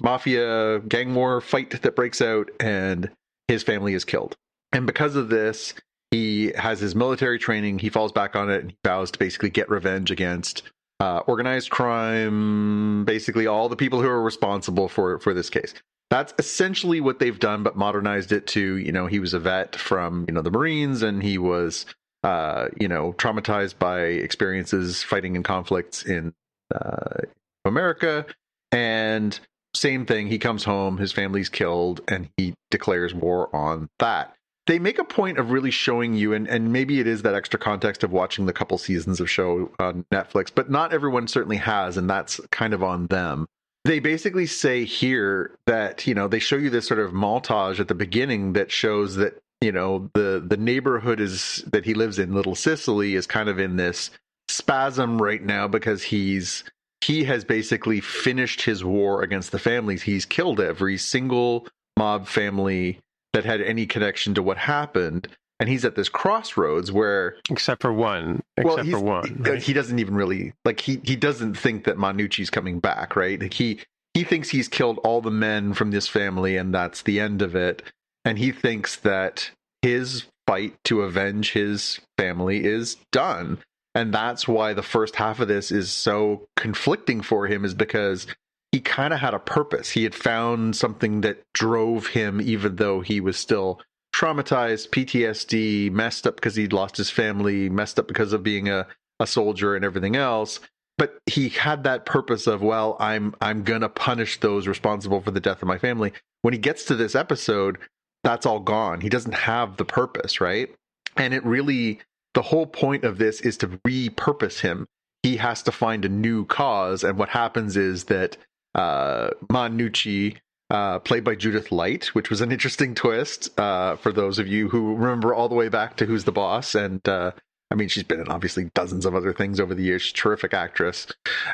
mafia gang war fight that breaks out, and his family is killed. And because of this, he has his military training. He falls back on it, and he vows to basically get revenge against organized crime, basically all the people who are responsible for this case. That's essentially what they've done, but modernized it to, he was a vet from, the Marines, and he was, traumatized by experiences fighting in conflicts in America. And same thing, he comes home, his family's killed, and he declares war on that. They make a point of really showing you, and maybe it is that extra context of watching the couple seasons of show on Netflix, but not everyone certainly has, and that's kind of on them. They basically say here that, they show you this sort of montage at the beginning that shows that, the neighborhood that he lives in, Little Sicily, is kind of in this spasm right now because he has basically finished his war against the families. He's killed every single mob family that had any connection to what happened. And he's at this crossroads where... Except for one. Right? He doesn't even really... he doesn't think that Manucci's coming back, right? He thinks he's killed all the men from this family, and that's the end of it. And he thinks that his fight to avenge his family is done. And that's why the first half of this is so conflicting for him, is because he kind of had a purpose. He had found something that drove him, even though he was still traumatized, PTSD, messed up because he'd lost his family, messed up because of being a soldier and everything else. But he had that purpose of, well, I'm gonna punish those responsible for the death of my family. When he gets to this episode, that's all gone. He doesn't have the purpose, right? And it really, the whole point of this is to repurpose him. He has to find a new cause, and what happens is that Manucci, played by Judith Light, which was an interesting twist for those of you who remember all the way back to Who's the Boss, and I mean, she's been in obviously dozens of other things over the years. She's a terrific actress.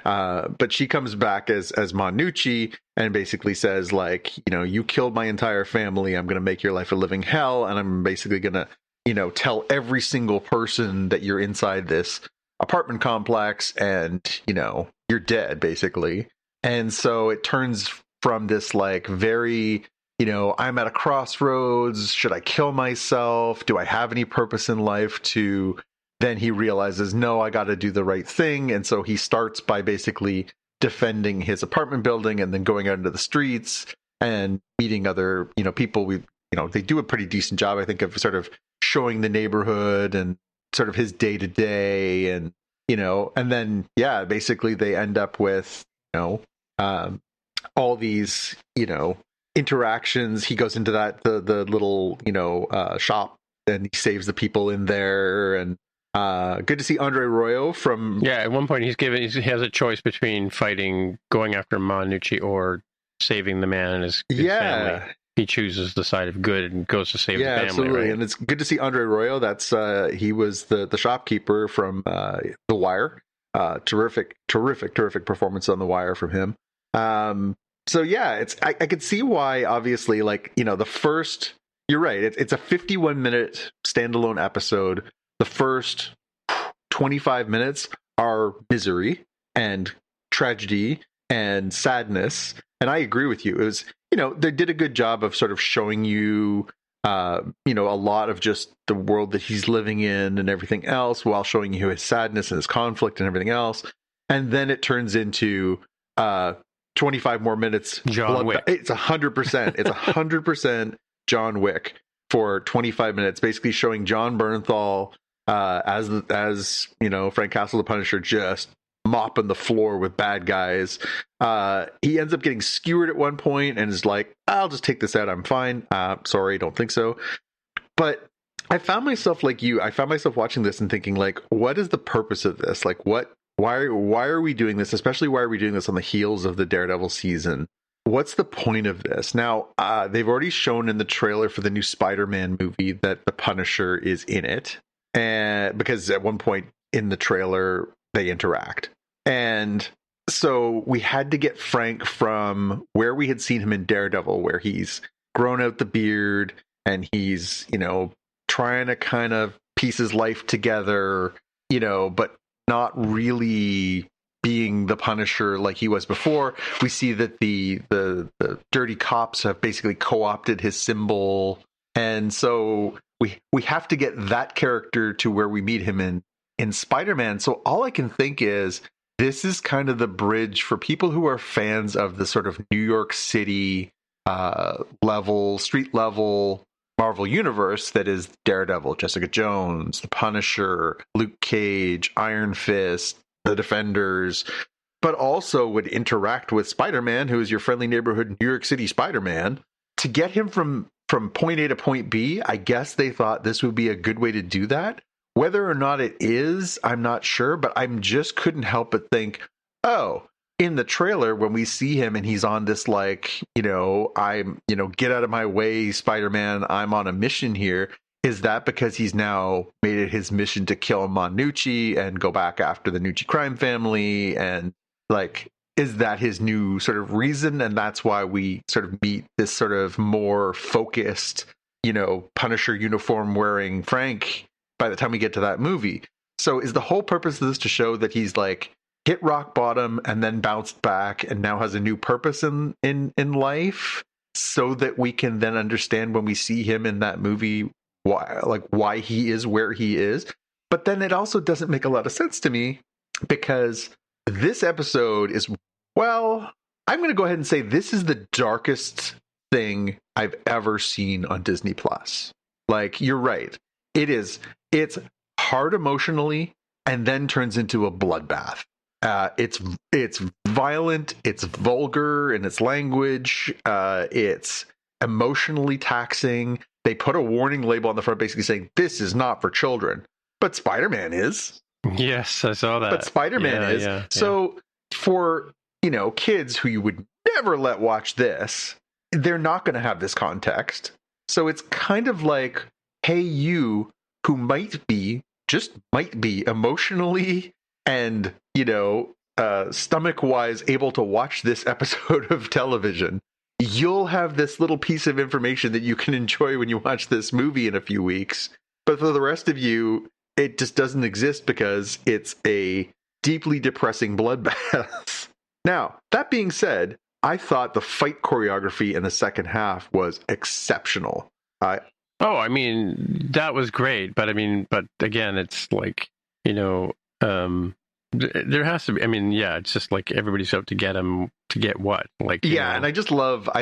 But she comes back as Manucci and basically says, like, you know, you killed my entire family. I'm going to make your life a living hell. And I'm basically going to, you know, tell every single person that you're inside this apartment complex and, you know, you're dead, basically. And so it turns from this, like, very, you know, I'm at a crossroads. Should I kill myself? Do I have any purpose in life? To then he realizes, no, I got to do the right thing. And so he starts by basically defending his apartment building and then going out into the streets and meeting other, you know, people. They do a pretty decent job, I think, of sort of showing the neighborhood and sort of his day to day. And, you know, and then, yeah, basically they end up with, you know, all these, you know, interactions. He goes into the little, you know, shop, and he saves the people in there. And good to see Andre Royo from... Yeah, at one point he has a choice between going after Manucci or saving the man and his family. He chooses the side of good and goes to save the family. Absolutely. Right? And it's good to see Andre Royo. That's he was the shopkeeper from The Wire. Terrific performance on The Wire from him. So yeah, it's I could see why, obviously, like, you know, the first, you're right, it's a 51-minute standalone episode. The first 25 minutes are misery and tragedy and sadness. And I agree with you. It was, you know, they did a good job of sort of showing you, you know, a lot of just the world that he's living in and everything else, while showing you his sadness and his conflict and everything else. And then it turns into 25 more minutes. John Wick. It's 100%. It's 100% John Wick for 25 minutes, basically showing John Bernthal as you know, Frank Castle the Punisher, just mopping the floor with bad guys. He ends up getting skewered at one point and is like, I'll just take this out, I'm fine. Sorry, don't think so. But I found myself like you. I found myself watching this and thinking, like, what is the purpose of this? Like, why are we doing this? Especially, why are we doing this on the heels of the Daredevil season? What's the point of this? Now, they've already shown in the trailer for the new Spider-Man movie that the Punisher is in it. And because at one point in the trailer, they interact. And so we had to get Frank from where we had seen him in Daredevil, where he's grown out the beard and he's, you know, trying to kind of piece his life together, you know, but not really being the Punisher like he was before. We see that the dirty cops have basically co-opted his symbol. And so we have to get that character to where we meet him in Spider-Man. So all I can think is, this is kind of the bridge for people who are fans of the sort of New York City street level Marvel universe that is Daredevil, Jessica Jones, the Punisher, Luke Cage, Iron Fist, the Defenders, but also would interact with Spider-Man, who is your friendly neighborhood New York City Spider-Man. To get him from point A to point B, I guess they thought this would be a good way to do that. Whether or not it is, I'm not sure, but I just couldn't help but think, oh, in the trailer, when we see him and he's on this, like, you know, get out of my way, Spider-Man, I'm on a mission here. Is that because he's now made it his mission to kill Manucci and go back after the Nucci crime family? And, like, is that his new sort of reason? And that's why we sort of meet this sort of more focused, you know, Punisher uniform wearing Frank by the time we get to that movie. So is the whole purpose of this to show that he's, like, hit rock bottom and then bounced back and now has a new purpose in life, so that we can then understand when we see him in that movie why he is where he is? But then it also doesn't make a lot of sense to me, because this episode is, well, I'm going to go ahead and say this is the darkest thing I've ever seen on Disney Plus. Like, you're right. It's hard emotionally and then turns into a bloodbath. It's violent, it's vulgar in its language, it's emotionally taxing. They put a warning label on the front basically saying, this is not for children. But Spider-Man is. Yes, I saw that. But Spider-Man is. So for, kids who you would never let watch this, they're not going to have this context. So it's kind of like, hey, you who might be emotionally and, stomach-wise able to watch this episode of television, you'll have this little piece of information that you can enjoy when you watch this movie in a few weeks. But for the rest of you, it just doesn't exist because it's a deeply depressing bloodbath. Now, that being said, I thought the fight choreography in the second half was exceptional. That was great. But again, it's like, there has to be, it's just like everybody's out to get him, to get what? Like, and I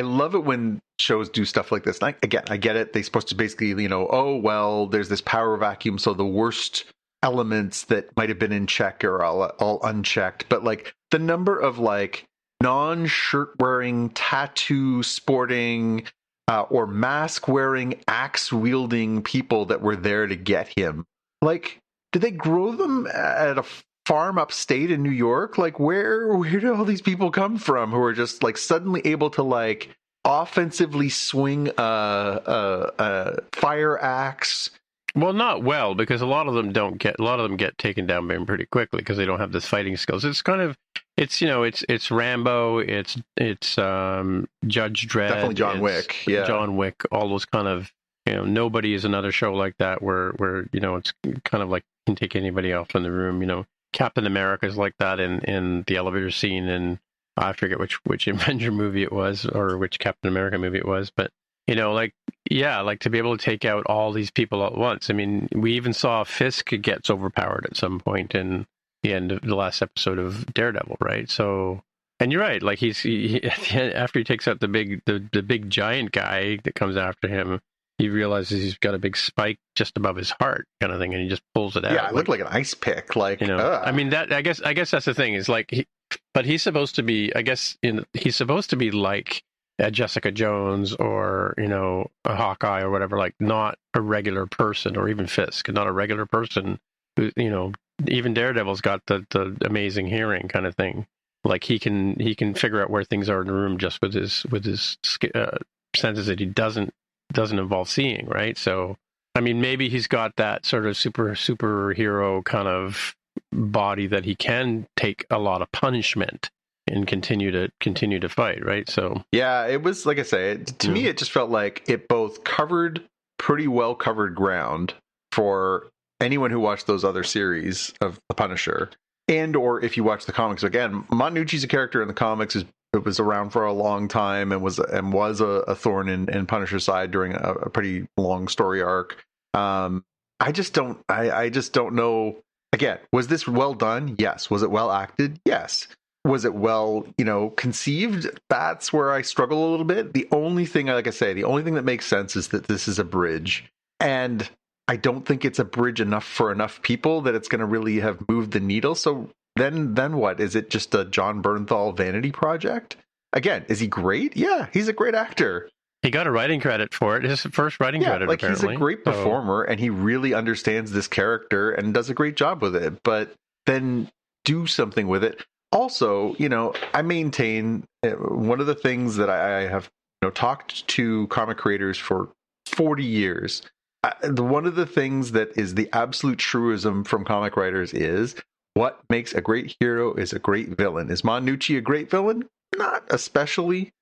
love it when shows do stuff like this. And I get it. They're supposed to basically, there's this power vacuum. So the worst elements that might have been in check are all unchecked. But like the number of like non-shirt wearing, tattoo sporting, or mask wearing, axe wielding people that were there to get him. Like, did they grow them at a farm upstate in New York? Like, where did all these people come from who are just like suddenly able to like offensively swing a fire axe? Well, not well, because a lot of them get taken down pretty quickly because they don't have this fighting skills. It's kind of, it's Rambo, it's Judge Dredd, definitely John Wick, yeah, John Wick, all those kind of, Nobody is another show like that where it's kind of like can take anybody else in the room. Captain America is like that in the elevator scene, and I forget which Avenger movie it was or which Captain America movie it was, but like to be able to take out all these people at once. I mean, we even saw Fisk gets overpowered at some point in the end of the last episode of Daredevil, right? So, and you're right, like he after he takes out the big giant guy that comes after him, he realizes he's got a big spike just above his heart, kind of thing, and he just pulls it out. Yeah, it looked like an ice pick. Like, that I guess that's the thing is like, but he's supposed to be, he's supposed to be like a Jessica Jones or a Hawkeye or whatever, like not a regular person, or even Fisk, not a regular person. Who, even Daredevil's got the amazing hearing kind of thing. Like he can figure out where things are in the room just with his senses that he doesn't involve seeing, right? So, maybe he's got that sort of superhero kind of body that he can take a lot of punishment and continue to fight, right? So yeah, it was like I say, to me, it just felt like it both covered pretty well covered ground for anyone who watched those other series of The Punisher, and or if you watch the comics. Again, Monnucci's a character in the comics it was around for a long time and was a thorn in Punisher's side during a pretty long story arc. I just don't know. Again, was this well done? Yes. Was it well acted? Yes. Was it well, conceived? That's where I struggle a little bit. The only thing that makes sense is that this is a bridge, and I don't think it's a bridge enough for enough people that it's going to really have moved the needle. So then what? Is it just a John Bernthal vanity project? Again, is he great? Yeah, he's a great actor. He got a writing credit for it. His first writing credit, like apparently. He's a great performer, and he really understands this character and does a great job with it. But then do something with it. Also, I maintain one of the things that I have talked to comic creators for 40 years. One of the things that is the absolute truism from comic writers is what makes a great hero is a great villain. Is Monnucci a great villain? Not especially.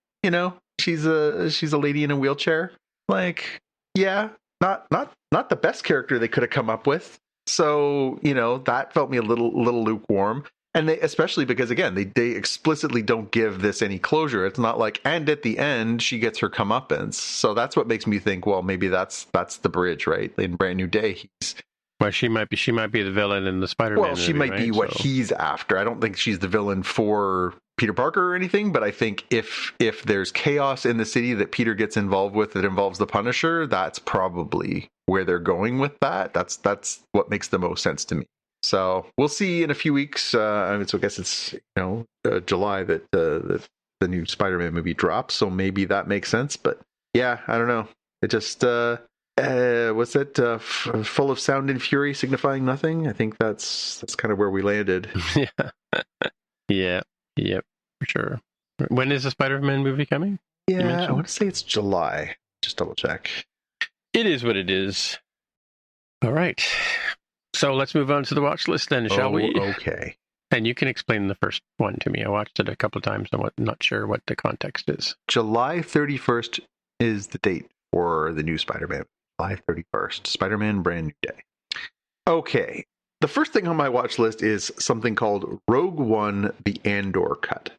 She's a lady in a wheelchair. Like, yeah, not the best character they could have come up with. So, that felt me a little lukewarm. And they, especially because, again, they explicitly don't give this any closure. It's not like, and at the end, she gets her comeuppance. So that's what makes me think, well, maybe that's the bridge, right? In Brand New Day, she might be the villain in the Spider-Man movie, she might be what he's after. I don't think she's the villain for Peter Parker or anything, but I think if there's chaos in the city that Peter gets involved with that involves the Punisher, that's probably where they're going with that. That's what makes the most sense to me. So we'll see in a few weeks. So I guess it's July that the new Spider-Man movie drops. So maybe that makes sense. But yeah, I don't know. It just what's that? Full of sound and fury, signifying nothing. I think that's kind of where we landed. Yeah, for sure. When is the Spider-Man movie coming? Yeah, I want to say it's July. Just double check. It is what it is. All right. So let's move on to the watch list then, shall we? Okay. And you can explain the first one to me. I watched it a couple of times. I'm not sure what the context is. July 31st is the date for the new Spider-Man. July 31st. Spider-Man Brand New Day. Okay. The first thing on my watch list is something called Rogue One, the Andor Cut.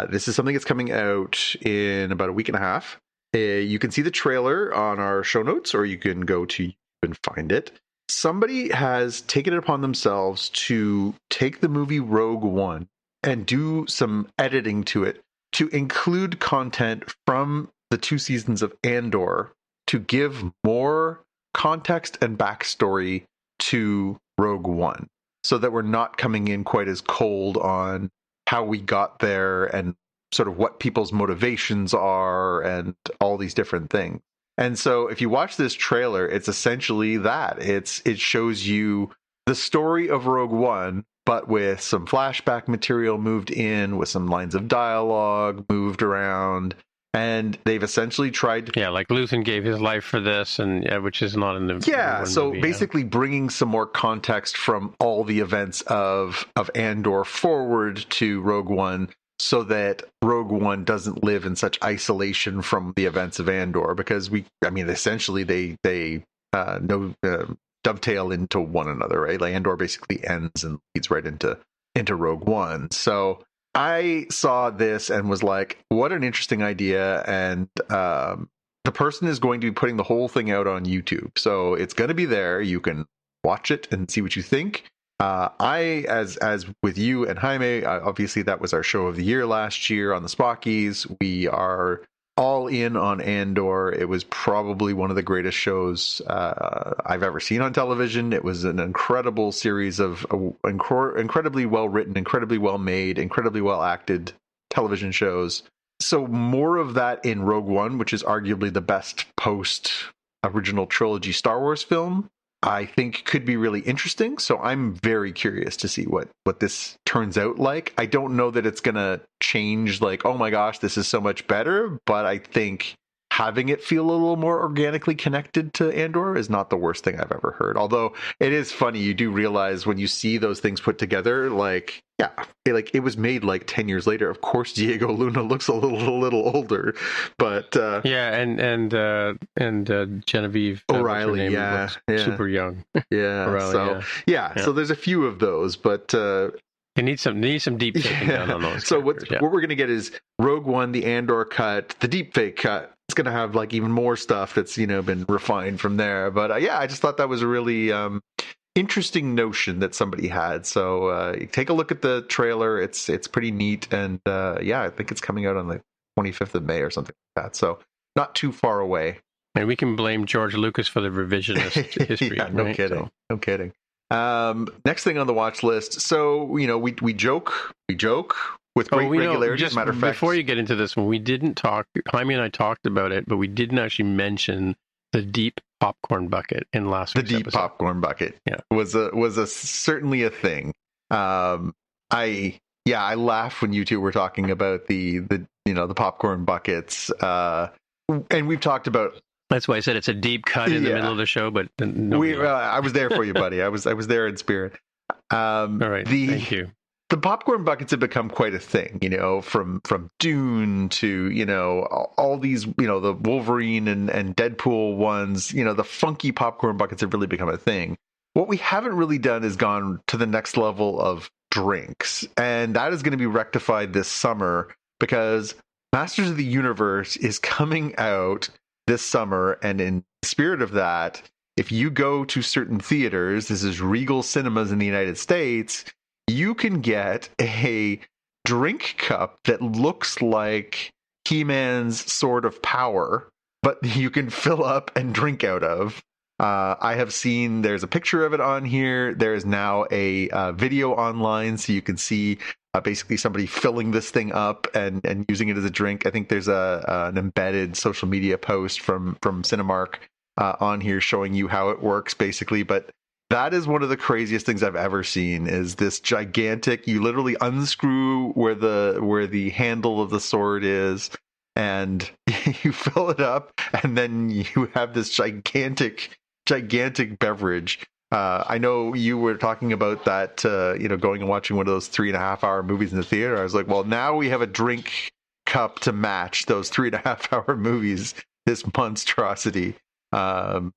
This is something that's coming out in about a week and a half. You can see the trailer on our show notes, or you can go to YouTube and find it. Somebody has taken it upon themselves to take the movie Rogue One and do some editing to it to include content from the 2 seasons of Andor to give more context and backstory to Rogue One, so that we're not coming in quite as cold on how we got there and sort of what people's motivations are and all these different things. And so if you watch this trailer, it's essentially that. It shows you the story of Rogue One, but with some flashback material moved in, with some lines of dialogue moved around. And they've essentially tried to... Yeah, like Luthen gave his life for this, and which is not in the... Yeah, so movie, basically bringing some more context from all the events of Andor forward to Rogue One, so that Rogue One doesn't live in such isolation from the events of Andor, because essentially they dovetail into one another, right? Like Andor basically ends and leads right into Rogue One. So I saw this and was like, what an interesting idea. And the person is going to be putting the whole thing out on YouTube. So it's going to be there. You can watch it and see what you think. As with you and Jaime, obviously that was our show of the year last year on the Spockies. We are all in on Andor. It was probably one of the greatest shows I've ever seen on television. It was an incredible series of incredibly well written, incredibly well made, incredibly well acted television shows. So more of that in Rogue One, which is arguably the best post original trilogy Star Wars film, I think could be really interesting. So I'm very curious to see what this turns out like. I don't know that it's going to change, like, oh my gosh, this is so much better. But I think having it feel a little more organically connected to Andor is not the worst thing I've ever heard. Although it is funny, you do realize when you see those things put together, like, yeah, it was made like 10 years later. Of course, Diego Luna looks a little older, but yeah, and Genevieve O'Reilly, yeah, super young, yeah. O'Reilly, so yeah, so there's a few of those, but they need some deep faking done on those. So what we're gonna get is Rogue One, the Andor cut, the deep fake cut. It's gonna have like even more stuff that's been refined from there. But yeah, I just thought that was a really interesting notion that somebody had. So take a look at the trailer. It's pretty neat, and yeah, I think it's coming out on the 25th of May or something like that. So not too far away. And we can blame George Lucas for the revisionist history. Yeah, no kidding. So. No kidding. Next thing on the watch list. So we joke with great regularity. As a matter of fact, before you get into this one, we didn't talk. Jaime and I talked about it, but we didn't actually mention the deep popcorn bucket in last week's episode. Popcorn bucket, was certainly a thing. I laughed when you two were talking about the popcorn buckets, and we've talked about. That's why I said it's a deep cut in the middle of the show, but I was there for you, buddy. I was there in spirit. All right, thank you. The popcorn buckets have become quite a thing, from Dune to, all these, the Wolverine and Deadpool ones, the funky popcorn buckets have really become a thing. What we haven't really done is gone to the next level of drinks. And that is going to be rectified this summer because Masters of the Universe is coming out this summer. And in the spirit of that, if you go to certain theaters, this is Regal Cinemas in the United States, you can get a drink cup that looks like He-Man's Sword of Power, but you can fill up and drink out of. I have seen, there's a picture of it on here. There is now a video online, so you can see basically somebody filling this thing up and using it as a drink. I think there's an embedded social media post from Cinemark on here showing you how it works, basically. But that is one of the craziest things I've ever seen, is this gigantic, you literally unscrew where the handle of the sword is, and you fill it up, and then you have this gigantic beverage. I know you were talking about that, going and watching one of those 3.5-hour movies in the theater. I was like, well, now we have a drink cup to match those 3.5-hour movies, this monstrosity. So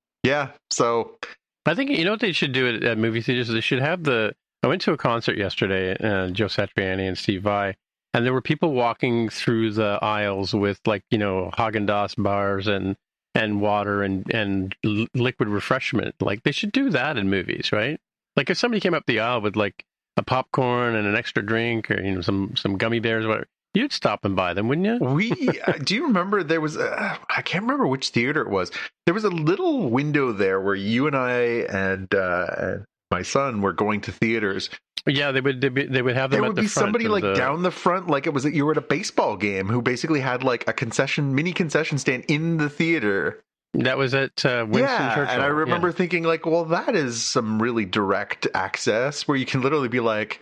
I think, what they should do at movie theaters? They should have I went to a concert yesterday, Joe Satriani and Steve Vai, and there were people walking through the aisles with Haagen-Dazs bars and water and liquid refreshment. Like, they should do that in movies, right? Like, if somebody came up the aisle with like a popcorn and an extra drink, or some gummy bears or whatever, you'd stop and buy them, wouldn't you? Do you remember there was I can't remember which theater it was. There was a little window there where you and I and my son were going to theaters. Yeah, they would have them. There would be somebody down the front, like it was you were at a baseball game, who basically had like a mini concession stand in the theater. That was at Winston Churchill. And I remember thinking, like, well, that is some really direct access where you can literally be like,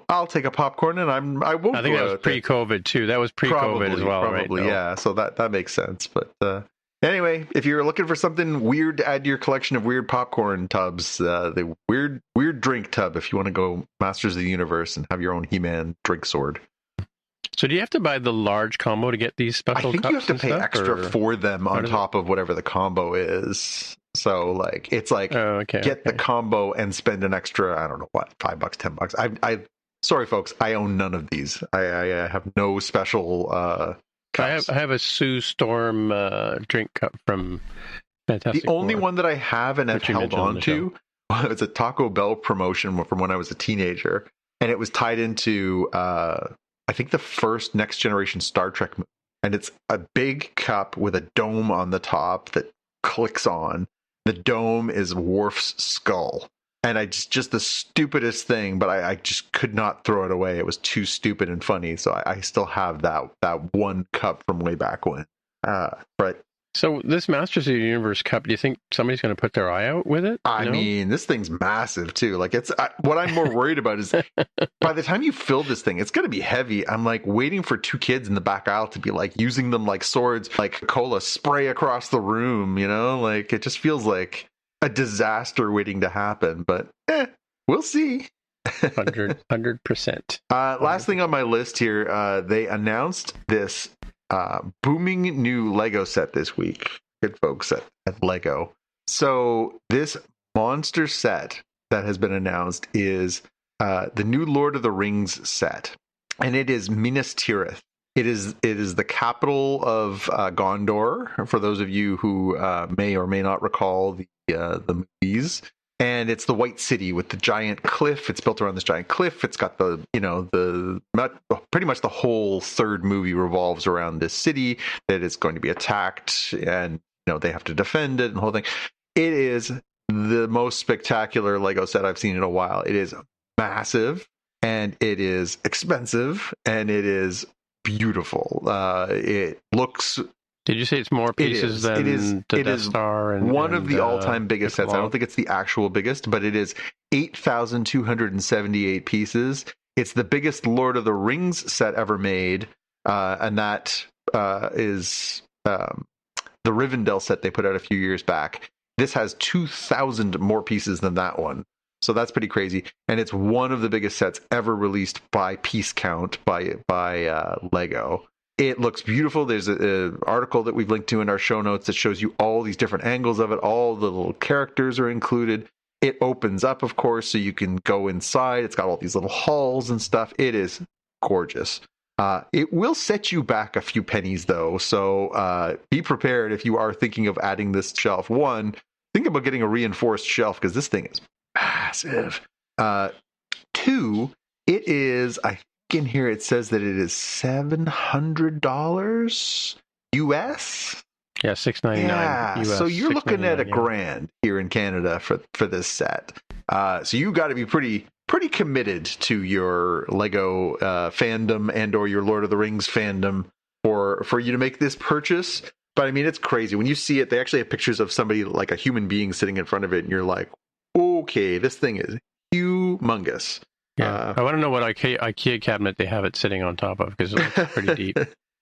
I'll take a popcorn and I won't. I think that was pre-COVID too. That was pre-COVID as well, probably, right? Yeah. So that makes sense. But anyway, if you're looking for something weird to add to your collection of weird popcorn tubs, the weird drink tub, if you want to go Masters of the Universe and have your own He-Man drink sword. So do you have to buy the large combo to get these special cups? I think you have to pay extra for them on top of whatever the combo is. So like it's like get the combo and spend an extra, I don't know what, $5, $10. I sorry folks, I own none of these. I have no special cups. I have a Sue Storm drink cup from Fantastic The only Four, one that I have and have held on to was a Taco Bell promotion from when I was a teenager, and it was tied into I think the first Next Generation Star Trek movie. And it's a big cup with a dome on the top that clicks on. The dome is Worf's skull. And just the stupidest thing, but I just could not throw it away. It was too stupid and funny. So I still have that one cup from way back when. But so this Masters of the Universe cup, do you think somebody's going to put their eye out with it? I mean, this thing's massive too. Like what I'm more worried about is by the time you fill this thing, it's going to be heavy. I'm like waiting for two kids in the back aisle to be like using them like swords, like cola spray across the room, like it just feels like a disaster waiting to happen, but we'll see. 100%. Last thing on my list here, they announced this booming new Lego set this week. Good folks at Lego. So this monster set that has been announced is the new Lord of the Rings set, and it is Minas Tirith. It is the capital of Gondor. For those of you who may or may not recall the movies. And it's the White City with the giant cliff. It's built around this giant cliff. It's got the pretty much the whole third movie revolves around this city that is going to be attacked, and they have to defend it and the whole thing. It is the most spectacular Lego set I've seen in a while. It is massive, and it is expensive, and it is beautiful. It looks. Did you say it's more pieces than the Death Star? And one of the all-time biggest sets. I don't think it's the actual biggest, but it is 8,278 pieces. It's the biggest Lord of the Rings set ever made, and that is the Rivendell set they put out a few years back. This has 2,000 more pieces than that one. So that's pretty crazy. And it's one of the biggest sets ever released by piece count by Lego. It looks beautiful. There's an article that we've linked to in our show notes that shows you all these different angles of it. All the little characters are included. It opens up, of course, so you can go inside. It's got all these little halls and stuff. It is gorgeous. It will set you back a few pennies, though. So be prepared if you are thinking of adding this shelf. One, think about getting a reinforced shelf because this thing is massive. Two, it is, I in here it says that it is $700 US. Yeah, $699. Yeah, US, so you're looking at $699, $1,000 here in Canada for this set. So you got to be pretty committed to your Lego fandom and or your Lord of the Rings fandom for you to make this purchase. But I mean, it's crazy when you see it. They actually have pictures of somebody, like a human being, sitting in front of it, and you're like, okay, this thing is humongous. Yeah, I want to know what IKEA cabinet they have it sitting on top of, because it looks pretty deep.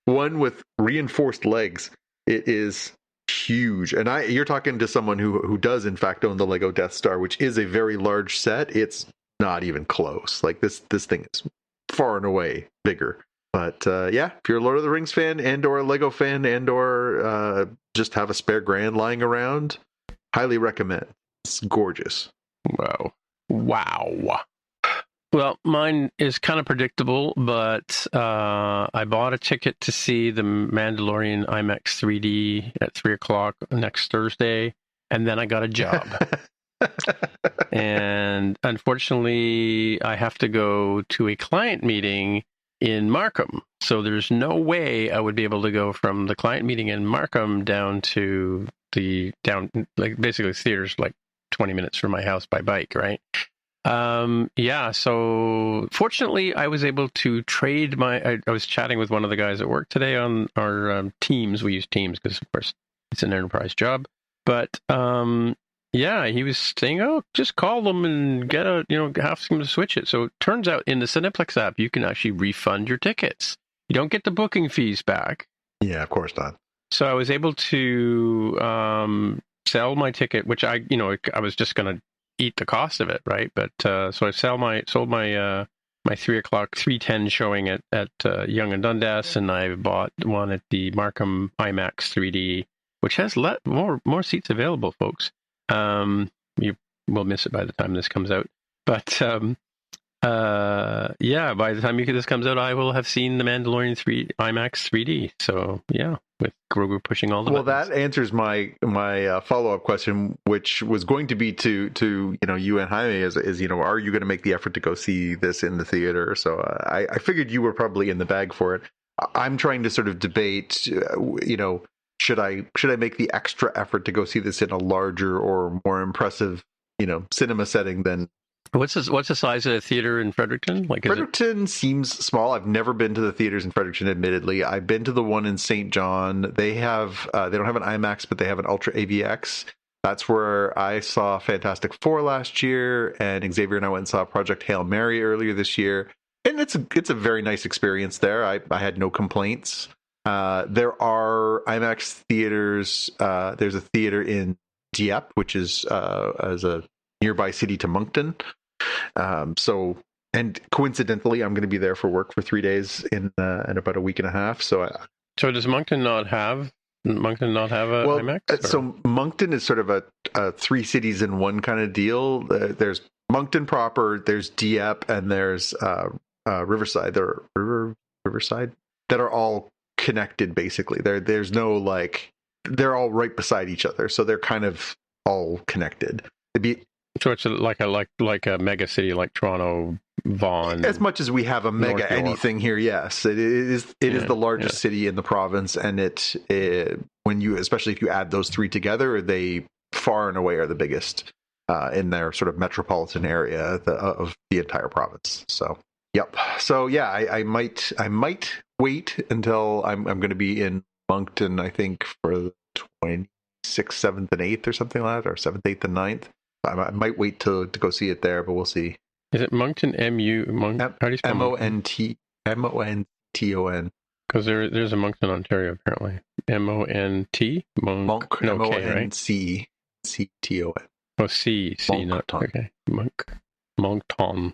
One with reinforced legs. It is huge. And you're talking to someone who does in fact own the Lego Death Star, which is a very large set. It's not even close. Like this thing is far and away bigger. But yeah, if you're a Lord of the Rings fan and or a Lego fan and or just have a spare $1,000 lying around, highly recommend. It's gorgeous. Wow. Well, mine is kind of predictable, but I bought a ticket to see The Mandalorian IMAX 3D at 3 o'clock next Thursday, and then I got a job. And unfortunately, I have to go to a client meeting in Markham. So there's no way I would be able to go from the client meeting in Markham down to basically theater's like 20 minutes from my house by bike, right? So fortunately I was able to trade I was chatting with one of the guys at work today on our Teams. We use Teams because of course it's an enterprise job, but he was saying, oh, just call them and ask them to switch it. So it turns out in the Cineplex app you can actually refund your tickets. You don't get the booking fees back. Yeah, of course not. So I was able to sell my ticket, which I was just going to eat the cost of it, right? But so I sold my 3:10 showing at Yonge and Dundas, and I bought one at the Markham IMAX 3D, which has more seats available, folks. You will miss it by the time this comes out, but by the time this comes out, I will have seen The Mandalorian IMAX 3D. So yeah, with Grogu pushing all the buttons. That answers my follow-up question, which was going to be to you and Jaime is are you going to make the effort to go see this in the theater? So I figured you were probably in the bag for it. I'm trying to sort of debate, should I make the extra effort to go see this in a larger or more impressive cinema setting than. What's the size of the theater in Fredericton? Fredericton seems small. I've never been to the theaters in Fredericton, admittedly. I've been to the one in St. John. They have they don't have an IMAX, but they have an Ultra AVX. That's where I saw Fantastic Four last year, and Xavier and I went and saw Project Hail Mary earlier this year. And it's a very nice experience there. I had no complaints. There are IMAX theaters. There's a theater in Dieppe, which is as a nearby city to Moncton. And coincidentally, I'm going to be there for work for 3 days in about a week and a half. So does Moncton not have a IMAX? So Moncton is sort of a 3 cities in one kind of deal. There's Moncton proper, there's Dieppe, and there's Riverside. Riverside that are all connected basically. There's no they're all right beside each other, so they're kind of all connected. So it's like a mega city like Toronto, Vaughan. As much as we have a mega anything here, yes, it is the largest city in the province, and especially if you add those 3 together, they far and away are the biggest in their sort of metropolitan area of the entire province. So, yep. So yeah, I might wait until I'm going to be in Moncton, I think, for the 26th, 7th, and 8th or something like that, or 7th, 8th, and 9th. I might wait to go see it there, but we'll see. Is it Moncton? How do you spell Monton? Monton. Because there's a Moncton, Ontario, apparently. MONT? Monk. No, K, right? MONCTON. Oh, C, not okay. Moncton.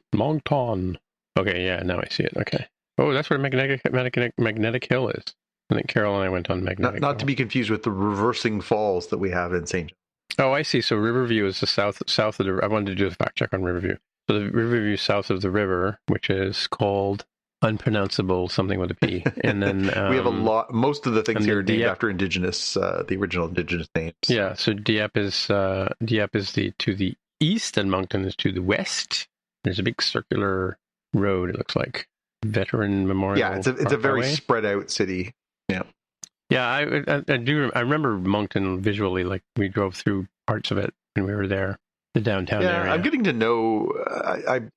Okay, yeah, now I see it. Okay. Oh, that's where Magnetic Hill is. I think Carol and I went on Magnetic Hill. Not to be confused with the reversing falls that we have in St. John. Oh, I see. So Riverview is the south of the. I wanted to do a fact check on Riverview. So the Riverview south of the river, which is called unpronounceable something with a P, and then we have a lot. Most of the things here are named after indigenous, the original indigenous names. Yeah. So Dieppe is to the east, and Moncton is to the west. There's a big circular road. It looks like veteran memorial. Yeah, it's a very spread out city. Yeah. Yeah, I do. I remember Moncton visually. Like we drove through parts of it when we were there, the downtown area. I'm getting to know.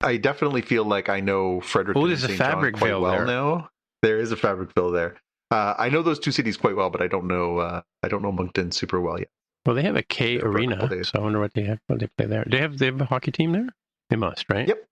I definitely feel like I know Fredericton. Oh, there's a Fabricville well there now. There is a Fabricville there. I know those two cities quite well, but I don't know Moncton super well yet. Well, they have a K Arena, so I wonder what they have. What they play there? They have a hockey team there. They must, right? Yep.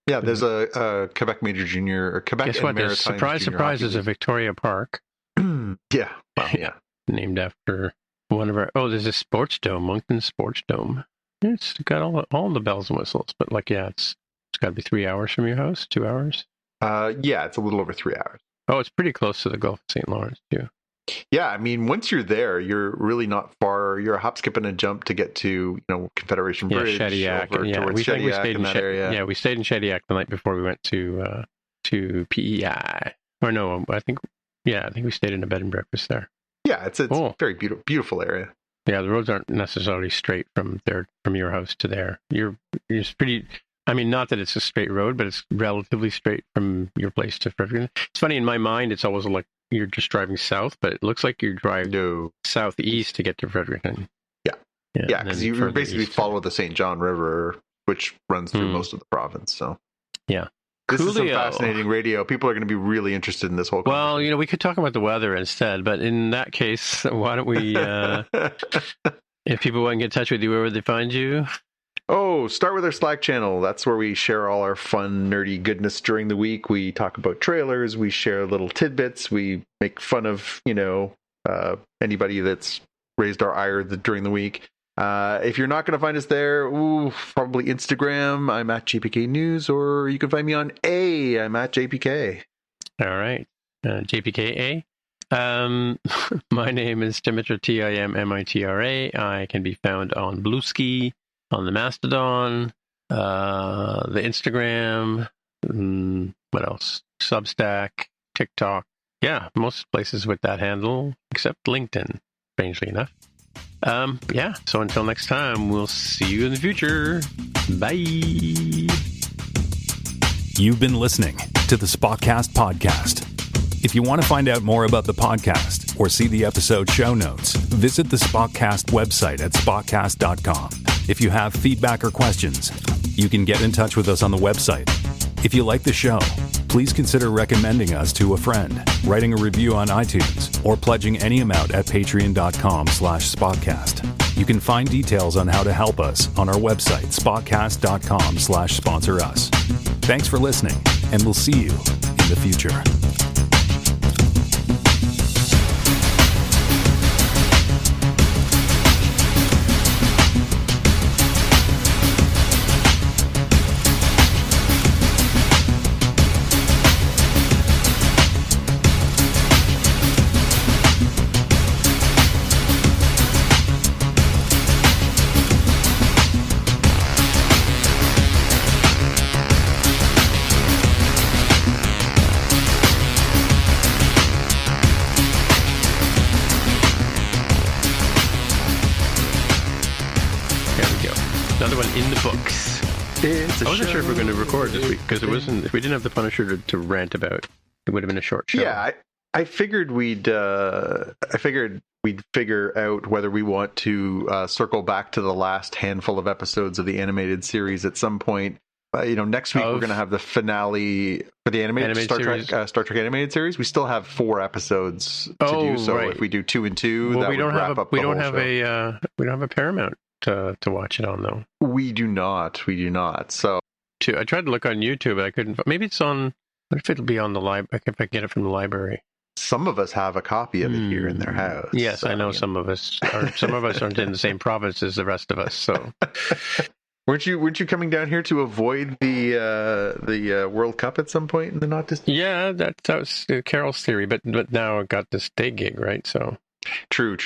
Yeah, there's a Quebec Major Junior or Quebec. Guess what? There's surprise! There's a Victoria Park. Yeah. Well, yeah. Named after one of our. Oh, there's a sports dome, Moncton Sports Dome. It's got all the bells and whistles, but it's got to be 3 hours from your house. 2 hours. Yeah, it's a little over 3 hours. Oh, it's pretty close to the Gulf of St. Lawrence too. Yeah, I mean, once you're there, you're really not far. You're a hop, skip, and a jump to get to Confederation Bridge. Shediac. We stayed in that area. Yeah, we stayed in Shediac the night before we went to PEI. Or no, I think we stayed in a bed and breakfast there. Yeah, it's a very beautiful area. Yeah, the roads aren't necessarily straight from your house to there. You're pretty. I mean, not that it's a straight road, but it's relatively straight from your place to Fredericton. It's funny, in my mind, it's always like you're just driving south, but it looks like you're driving southeast to get to Fredericton. Yeah, because you basically follow the St. John River, which runs through most of the province. So yeah. This is some fascinating radio. People are going to be really interested in this whole conversation. Well, we could talk about the weather instead, but in that case, why don't we, if people want to get in touch with you, where would they find you? Oh, start with our Slack channel. That's where we share all our fun, nerdy goodness during the week. We talk about trailers. We share little tidbits. We make fun of, anybody that's raised our ire during the week. If you're not going to find us there, probably Instagram. I'm at JPK News, or you can find me on I'm at JPK. All right. JPKA. My name is Timitra, Timmitra. I can be found on Bluesky, on the Mastodon, the Instagram, what else? Substack, TikTok. Yeah, most places with that handle, except LinkedIn, strangely enough. So until next time, we'll see you in the future. Bye. You've been listening to the Spotcast Podcast. If you want to find out more about the podcast or see the episode show notes, visit the Spotcast website at spotcast.com. If you have feedback or questions, you can get in touch with us on the website. If you like the show, please consider recommending us to a friend, writing a review on iTunes, or pledging any amount at patreon.com/spotcast. You can find details on how to help us on our website, spotcast.com/sponsor us. Thanks for listening, and we'll see you in the future. In the books. I wasn't sure if we were going to record this week because it wasn't. If we didn't have the Punisher to rant about, it would have been a short show. Yeah, I figured we'd figure out whether we want to circle back to the last handful of episodes of the animated series at some point. Next week we're going to have the finale for the animated Star Trek animated series. We still have 4 episodes to do. So if we do 2 and 2, that would wrap up the whole show. We don't have a Paramount to watch it on, though. We do not. So I tried to look on YouTube, but I couldn't. Maybe it's on. What if it'll be on the library? If I get it from the library. Some of us have a copy of it here in their house. Yes, so, I know some of us are. Some of us aren't in the same province as the rest of us. So, weren't you coming down here to avoid the World Cup at some point in the not distant? Yeah, that was Carol's theory, but now I got this day gig, right? So, true.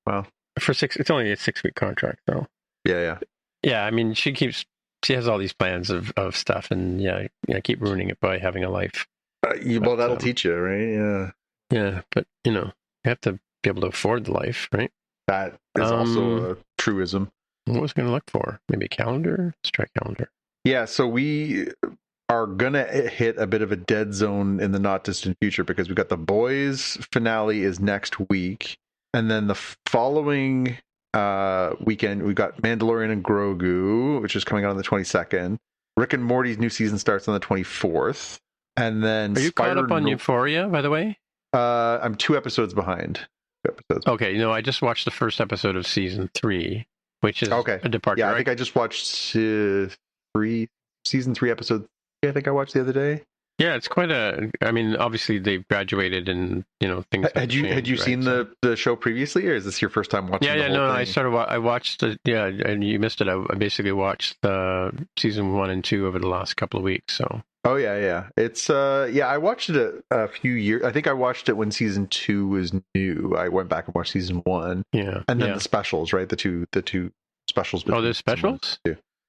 Well. It's only a 6-week contract, though. Yeah. I mean, she has all these plans of stuff, and I keep ruining it by having a life. That'll teach you, right? Yeah, but you have to be able to afford the life, right? That is also a truism. What was I going to look for? Maybe a calendar? Let's try a calendar. Yeah, so we are gonna hit a bit of a dead zone in the not distant future, because we've got The Boys finale is next week, and then the following weekend we've got Mandalorian and Grogu, which is coming out on the 22nd. Rick and Morty's new season starts on the 24th, and then are you caught up on Euphoria, by the way? I'm 2 episodes behind. Okay, I just watched the first episode of season 3, which is a departure. Yeah, I right? think I just watched season 3 episode. I think I watched the other day. Yeah, it's quite I mean, obviously they've graduated and things. Had you seen the show previously, or is this your first time watching? Yeah, the whole thing? I watched it. Yeah, and you missed it. I basically watched the season 1 and 2 over the last couple of weeks. So. Oh yeah. It's I watched it a few years. I think I watched it when season 2 was new. I went back and watched season 1. Yeah, and then the specials, right? The two specials. Oh, there's specials.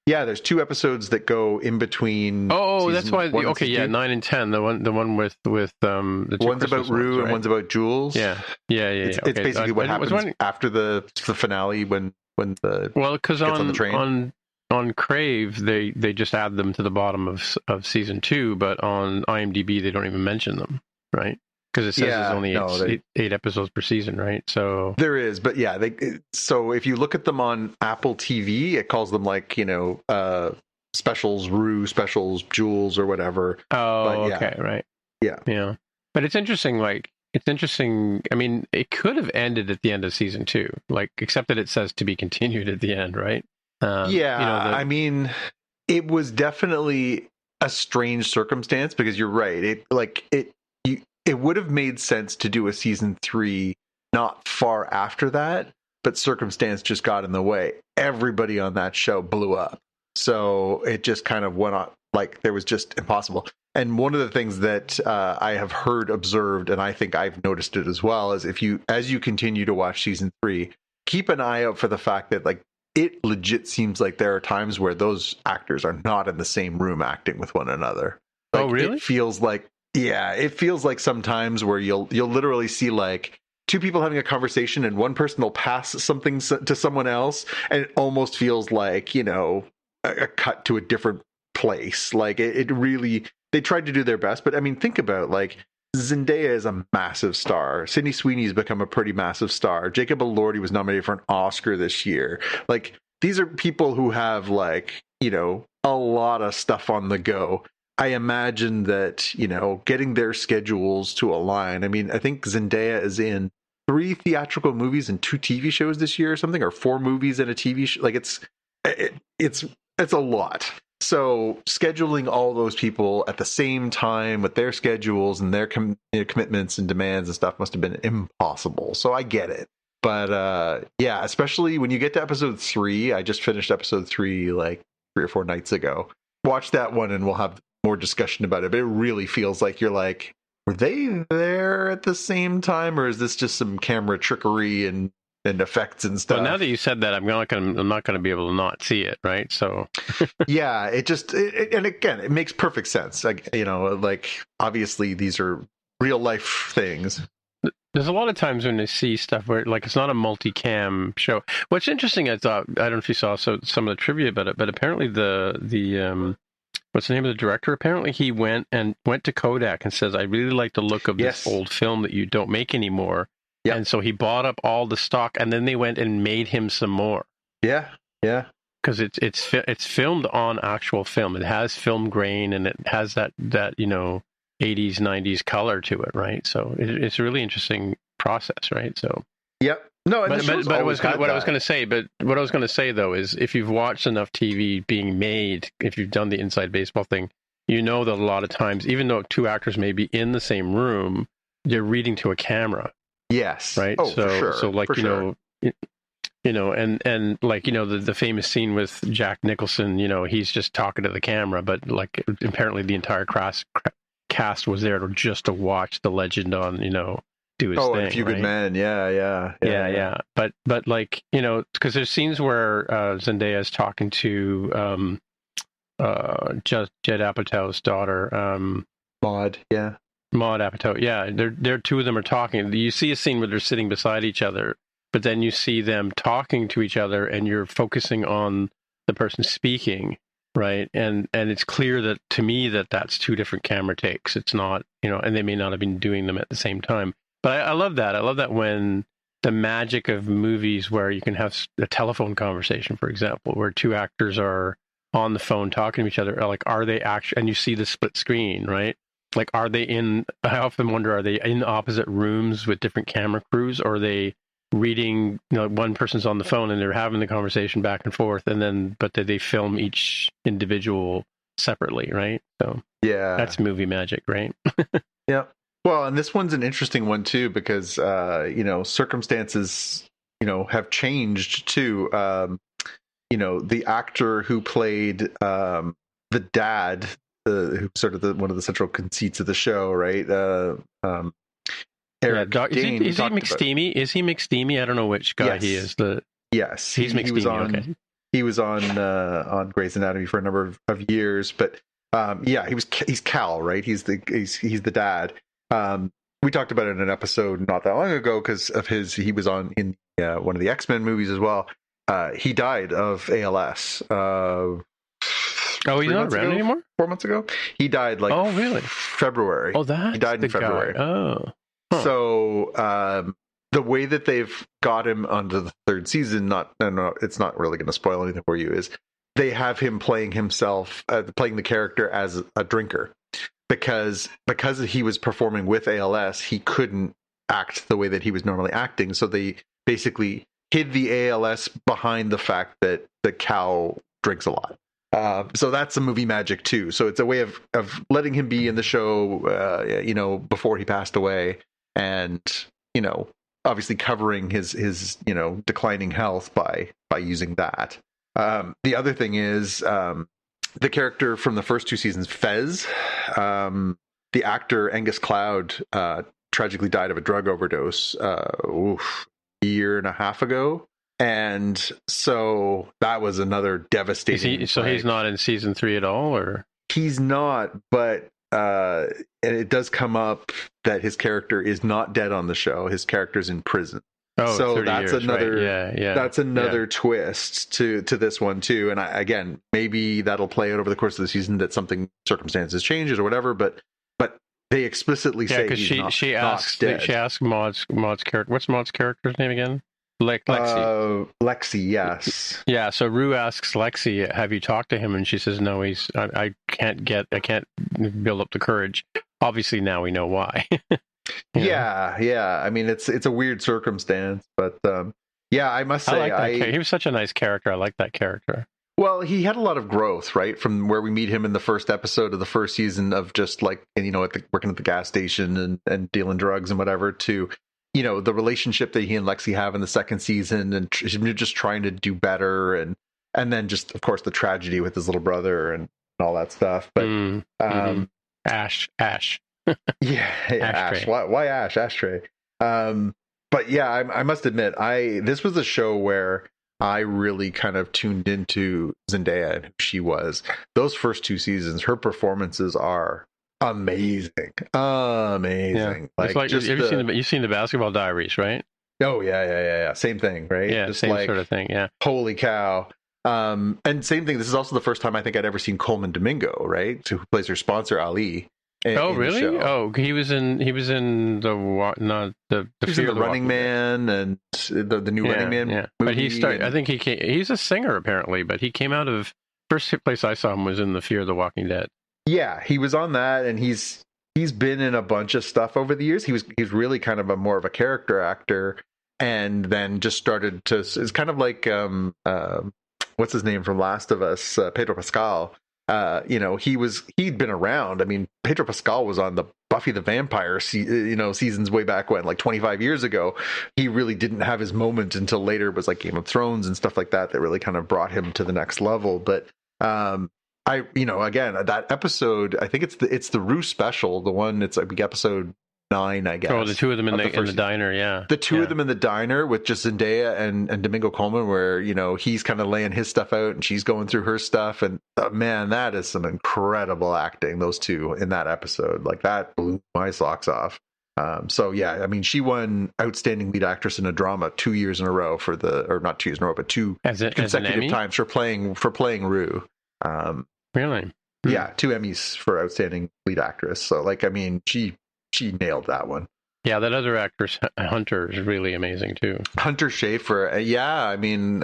Yeah, there's 2 episodes that go in between. Oh, that's why. Okay, yeah, 9 and 10. The one with the two one's about Rue, right? And one's about Jules. Yeah. It's basically what happens after the finale when the because on the train. On Crave, they just add them to the bottom of season 2, but on IMDb they don't even mention them, right? Because it says there's only 8 episodes per season, right? So there is, but yeah, so if you look at them on Apple TV, it calls them specials, Rue specials, Jules, or whatever. Oh, okay, right. Yeah. But it's interesting. I mean, it could have ended at the end of season 2, except that it says to be continued at the end, right? I mean, it was definitely a strange circumstance, because you're right. It would have made sense to do a season 3 not far after that, but circumstance just got in the way. Everybody on that show blew up. So it just kind of went on, there was just impossible. And one of the things that I have heard, observed, and I think I've noticed it as well, is as you continue to watch season 3, keep an eye out for the fact that it legit seems like there are times where those actors are not in the same room acting with one another. Oh, really? It feels like sometimes where you'll literally see 2 people having a conversation and one person will pass something to someone else, and it almost feels like, a cut to a different place. It really, they tried to do their best, but I mean, think about Zendaya is a massive star. Sydney Sweeney's become a pretty massive star. Jacob Elordi was nominated for an Oscar this year. These are people who have a lot of stuff on the go. I imagine that, getting their schedules to align. I mean, I think Zendaya is in 3 theatrical movies and 2 TV shows this year or something, or 4 movies and a TV show. It's a lot. So scheduling all those people at the same time with their schedules and their commitments and demands and stuff must have been impossible. So I get it. But especially when you get to episode 3, I just finished episode 3 3 or 4 nights ago. Watch that one and we'll have more discussion about it. But it really feels like you're were they there at the same time, or is this just some camera trickery and effects and stuff? Well, now that you said that, I'm not going to be able to not see it, right? So yeah, and again, it makes perfect sense. Obviously these are real life things. There's a lot of times when I see stuff where it's not a multicam show. What's interesting, I don't know if you saw some of the trivia about it, but apparently the what's the name of the director? Apparently he went to Kodak and says, I really like the look of this old film that you don't make anymore. Yep. And so he bought up all the stock, and then they went and made him some more. Yeah. Because it's filmed on actual film. It has film grain, and it has that 80s, 90s color to it, right? So it's a really interesting process, right? So yep. No, and what I was going to say though is, if you've watched enough TV being made, if you've done the inside baseball thing, you know that a lot of times, even though 2 actors may be in the same room, they're reading to a camera. Yes. Right. Oh, so, for sure. So the famous scene with Jack Nicholson, he's just talking to the camera, but apparently the entire cast was there to watch the legend on, do his thing. Oh, A Few Good Men. Yeah. But because there's scenes where Zendaya is talking to Judd Apatow's daughter, Maud. Yeah. Maud Apatow, yeah, they're 2 of them are talking. You see a scene where they're sitting beside each other, but then you see them talking to each other, and you're focusing on the person speaking, right? And it's clear that to me that's two different camera takes. It's not, and they may not have been doing them at the same time. But I love that. I love that when the magic of movies where you can have a telephone conversation, for example, where two actors are on the phone talking to each other, like, are they actually, and you see the split screen, right? Like, I often wonder, are they in opposite rooms with different camera crews, or are they reading, one person's on the phone and they're having the conversation back and forth, but they film each individual separately, right? So yeah, that's movie magic, right? Yeah. Well, and this one's an interesting one too, because circumstances have changed too. The actor who played the dad, who's sort of one of the central conceits of the show, right? Eric Dane, is he McSteamy? Is he McSteamy? I don't know which guy he is. Yes, he's McSteamy. He was on. Okay. He was on Grey's Anatomy for a number of years, but he's Cal, right? He's the dad. We talked about it in an episode not that long ago because of he was in one of the X-Men movies as well. He died of ALS. He's not around anymore? 4 months ago? He died really? February. Oh, that's he died in February. Guy. Oh. Huh. So the way that they've got him onto the third season, it's not really going to spoil anything for you, is they have him playing himself, playing the character as a drinker. Because he was performing with ALS, he couldn't act the way that he was normally acting. So they basically hid the ALS behind the fact that the cow drinks a lot. So that's the movie magic too. So it's a way of letting him be in the show, before he passed away, and obviously covering his declining health by using that. The other thing is. The character from the first two seasons, Fez, the actor Angus Cloud, tragically died of a drug overdose a year and a half ago. And so that was another devastating. He's not in season 3 at all, or? He's not, but and it does come up that his character is not dead on the show. His character's in prison. Oh, so that's years, another right? That's another twist to this one too. And again, maybe that'll play out over the course of the season that circumstances changes or whatever. But they explicitly say he's she asks Maud's character. What's Maud's character's name again? Lexi. Lexi, yes. Yeah. So Rue asks Lexi, "Have you talked to him?" And she says, "No, I can't build up the courage." Obviously, now we know why. Yeah. I mean, it's a weird circumstance, but I must say, he was such a nice character. I like that character. Well, he had a lot of growth, right? From where we meet him in the first episode of the first season of just working at the gas station and dealing drugs and whatever, to the relationship that he and Lexi have in the second season, and just trying to do better, and then just of course the tragedy with his little brother and all that stuff. But Ash. Ash. Why Ash? Ashtray. But yeah, I must admit, this was a show where I really kind of tuned into Zendaya and who she was. Those first two seasons, her performances are amazing. Yeah. You've seen the Basketball Diaries, right? Oh yeah. Same thing, right? Yeah, just same sort of thing. Yeah. Holy cow. And same thing. This is also the first time I think I'd ever seen Coleman Domingo, right? Who plays her sponsor Ali. Oh really? Oh, he was in the Running Man and the new Running Man movie. But I think he's a singer apparently, but he came out of first place I saw him was in the Fear of the Walking Dead. Yeah, he was on that, and he's been in a bunch of stuff over the years. He's really kind of more of a character actor, and then just started to. It's kind of like what's his name from Last of Us, Pedro Pascal. He'd been around. I mean, Pedro Pascal was on the Buffy the Vampire seasons way back when, like 25 years ago. He really didn't have his moment until later. It was like Game of Thrones and stuff like that really kind of brought him to the next level. But again, that episode, I think it's the Rue special, the one, it's like episode 9, I guess. Oh, the two of them in the diner, yeah. The two of them in the diner with just Zendaya and Domingo Coleman, where, he's kind of laying his stuff out and she's going through her stuff. And man, that is some incredible acting, those two in that episode. Like, that blew my socks off. So yeah, I mean, she won Outstanding Lead Actress in a Drama 2 years in a row or not 2 years in a row, but two consecutive times for playing Rue. Really? Yeah, 2 Emmys for Outstanding Lead Actress. So, like, I mean, she nailed that one. Yeah, that other actress, Hunter, is really amazing too. Hunter Schafer, yeah, I mean,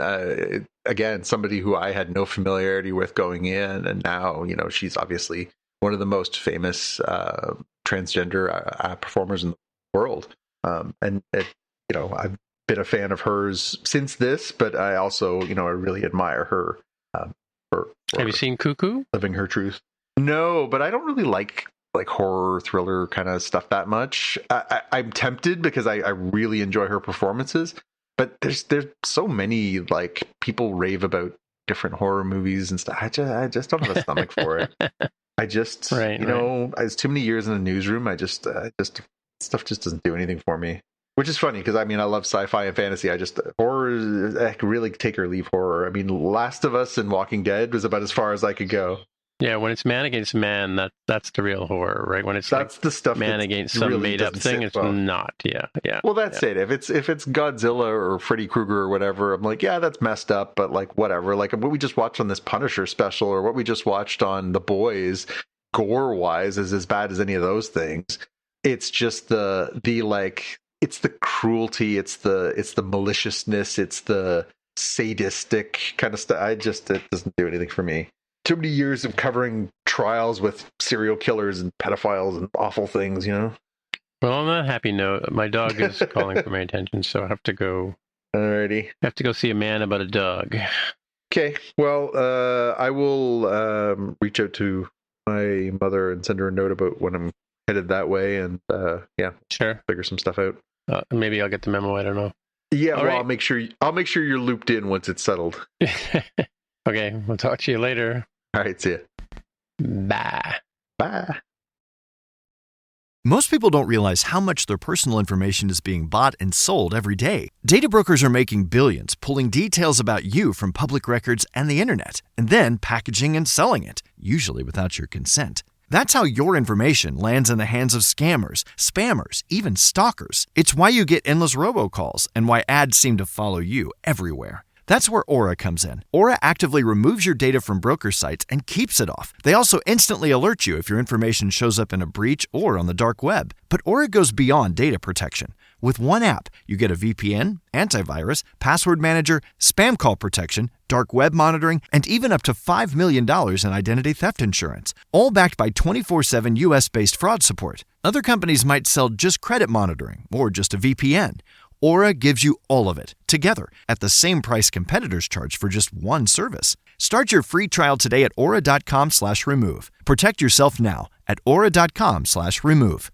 again, somebody who I had no familiarity with going in, and now, you know, she's obviously one of the most famous transgender performers in the world. And you know, I've been a fan of hers since this, but I also, you know, I really admire her. For Have you seen Cuckoo? Living Her Truth. No, but I don't really like horror thriller kind of stuff that much. I'm tempted because I really enjoy her performances, but there's so many, like, people rave about different horror movies and stuff. I just don't have a stomach for it. I just, you know, it's too many years in the newsroom. I just stuff just doesn't do anything for me. Which is funny because, I mean, I love sci-fi and fantasy. Horror, I could really take or leave horror. I mean, Last of Us and Walking Dead was about as far as I could go. Yeah, when it's man against man, that's the real horror, right? When it's that's like the stuff man against some really made up thing, it's not. Yeah. Well, that's it. If it's Godzilla or Freddy Krueger or whatever, I'm like, yeah, that's messed up, but like whatever. Like what we just watched on this Punisher special or what we just watched on The Boys, gore wise, is as bad as any of those things. It's just the like, it's the cruelty, it's the maliciousness, it's the sadistic kind of stuff. It doesn't do anything for me. Too many years of covering trials with serial killers and pedophiles and awful things, you know? Well, on that happy note, my dog is calling for my attention, so I have to go. Alrighty. I have to go see a man about a dog. Okay. Well, I will reach out to my mother and send her a note about when I'm headed that way, and sure, figure some stuff out. Maybe I'll get the memo. I don't know. Yeah, well, right. I'll make sure you're looped in once it's settled. Okay, we'll talk to you later. All right, see ya. Bye. Bye. Most people don't realize how much their personal information is being bought and sold every day. Data brokers are making billions, pulling details about you from public records and the internet, and then packaging and selling it, usually without your consent. That's how your information lands in the hands of scammers, spammers, even stalkers. It's why you get endless robocalls and why ads seem to follow you everywhere. That's where Aura comes in. Aura actively removes your data from broker sites and keeps it off. They also instantly alert you if your information shows up in a breach or on the dark web. But Aura goes beyond data protection. With one app, you get a VPN, antivirus, password manager, spam call protection, dark web monitoring, and even up to $5 million in identity theft insurance. All backed by 24/7 US-based fraud support. Other companies might sell just credit monitoring or just a VPN. Aura gives you all of it, together, at the same price competitors charge for just one service. Start your free trial today at aura.com/remove. Protect yourself now at aura.com/remove.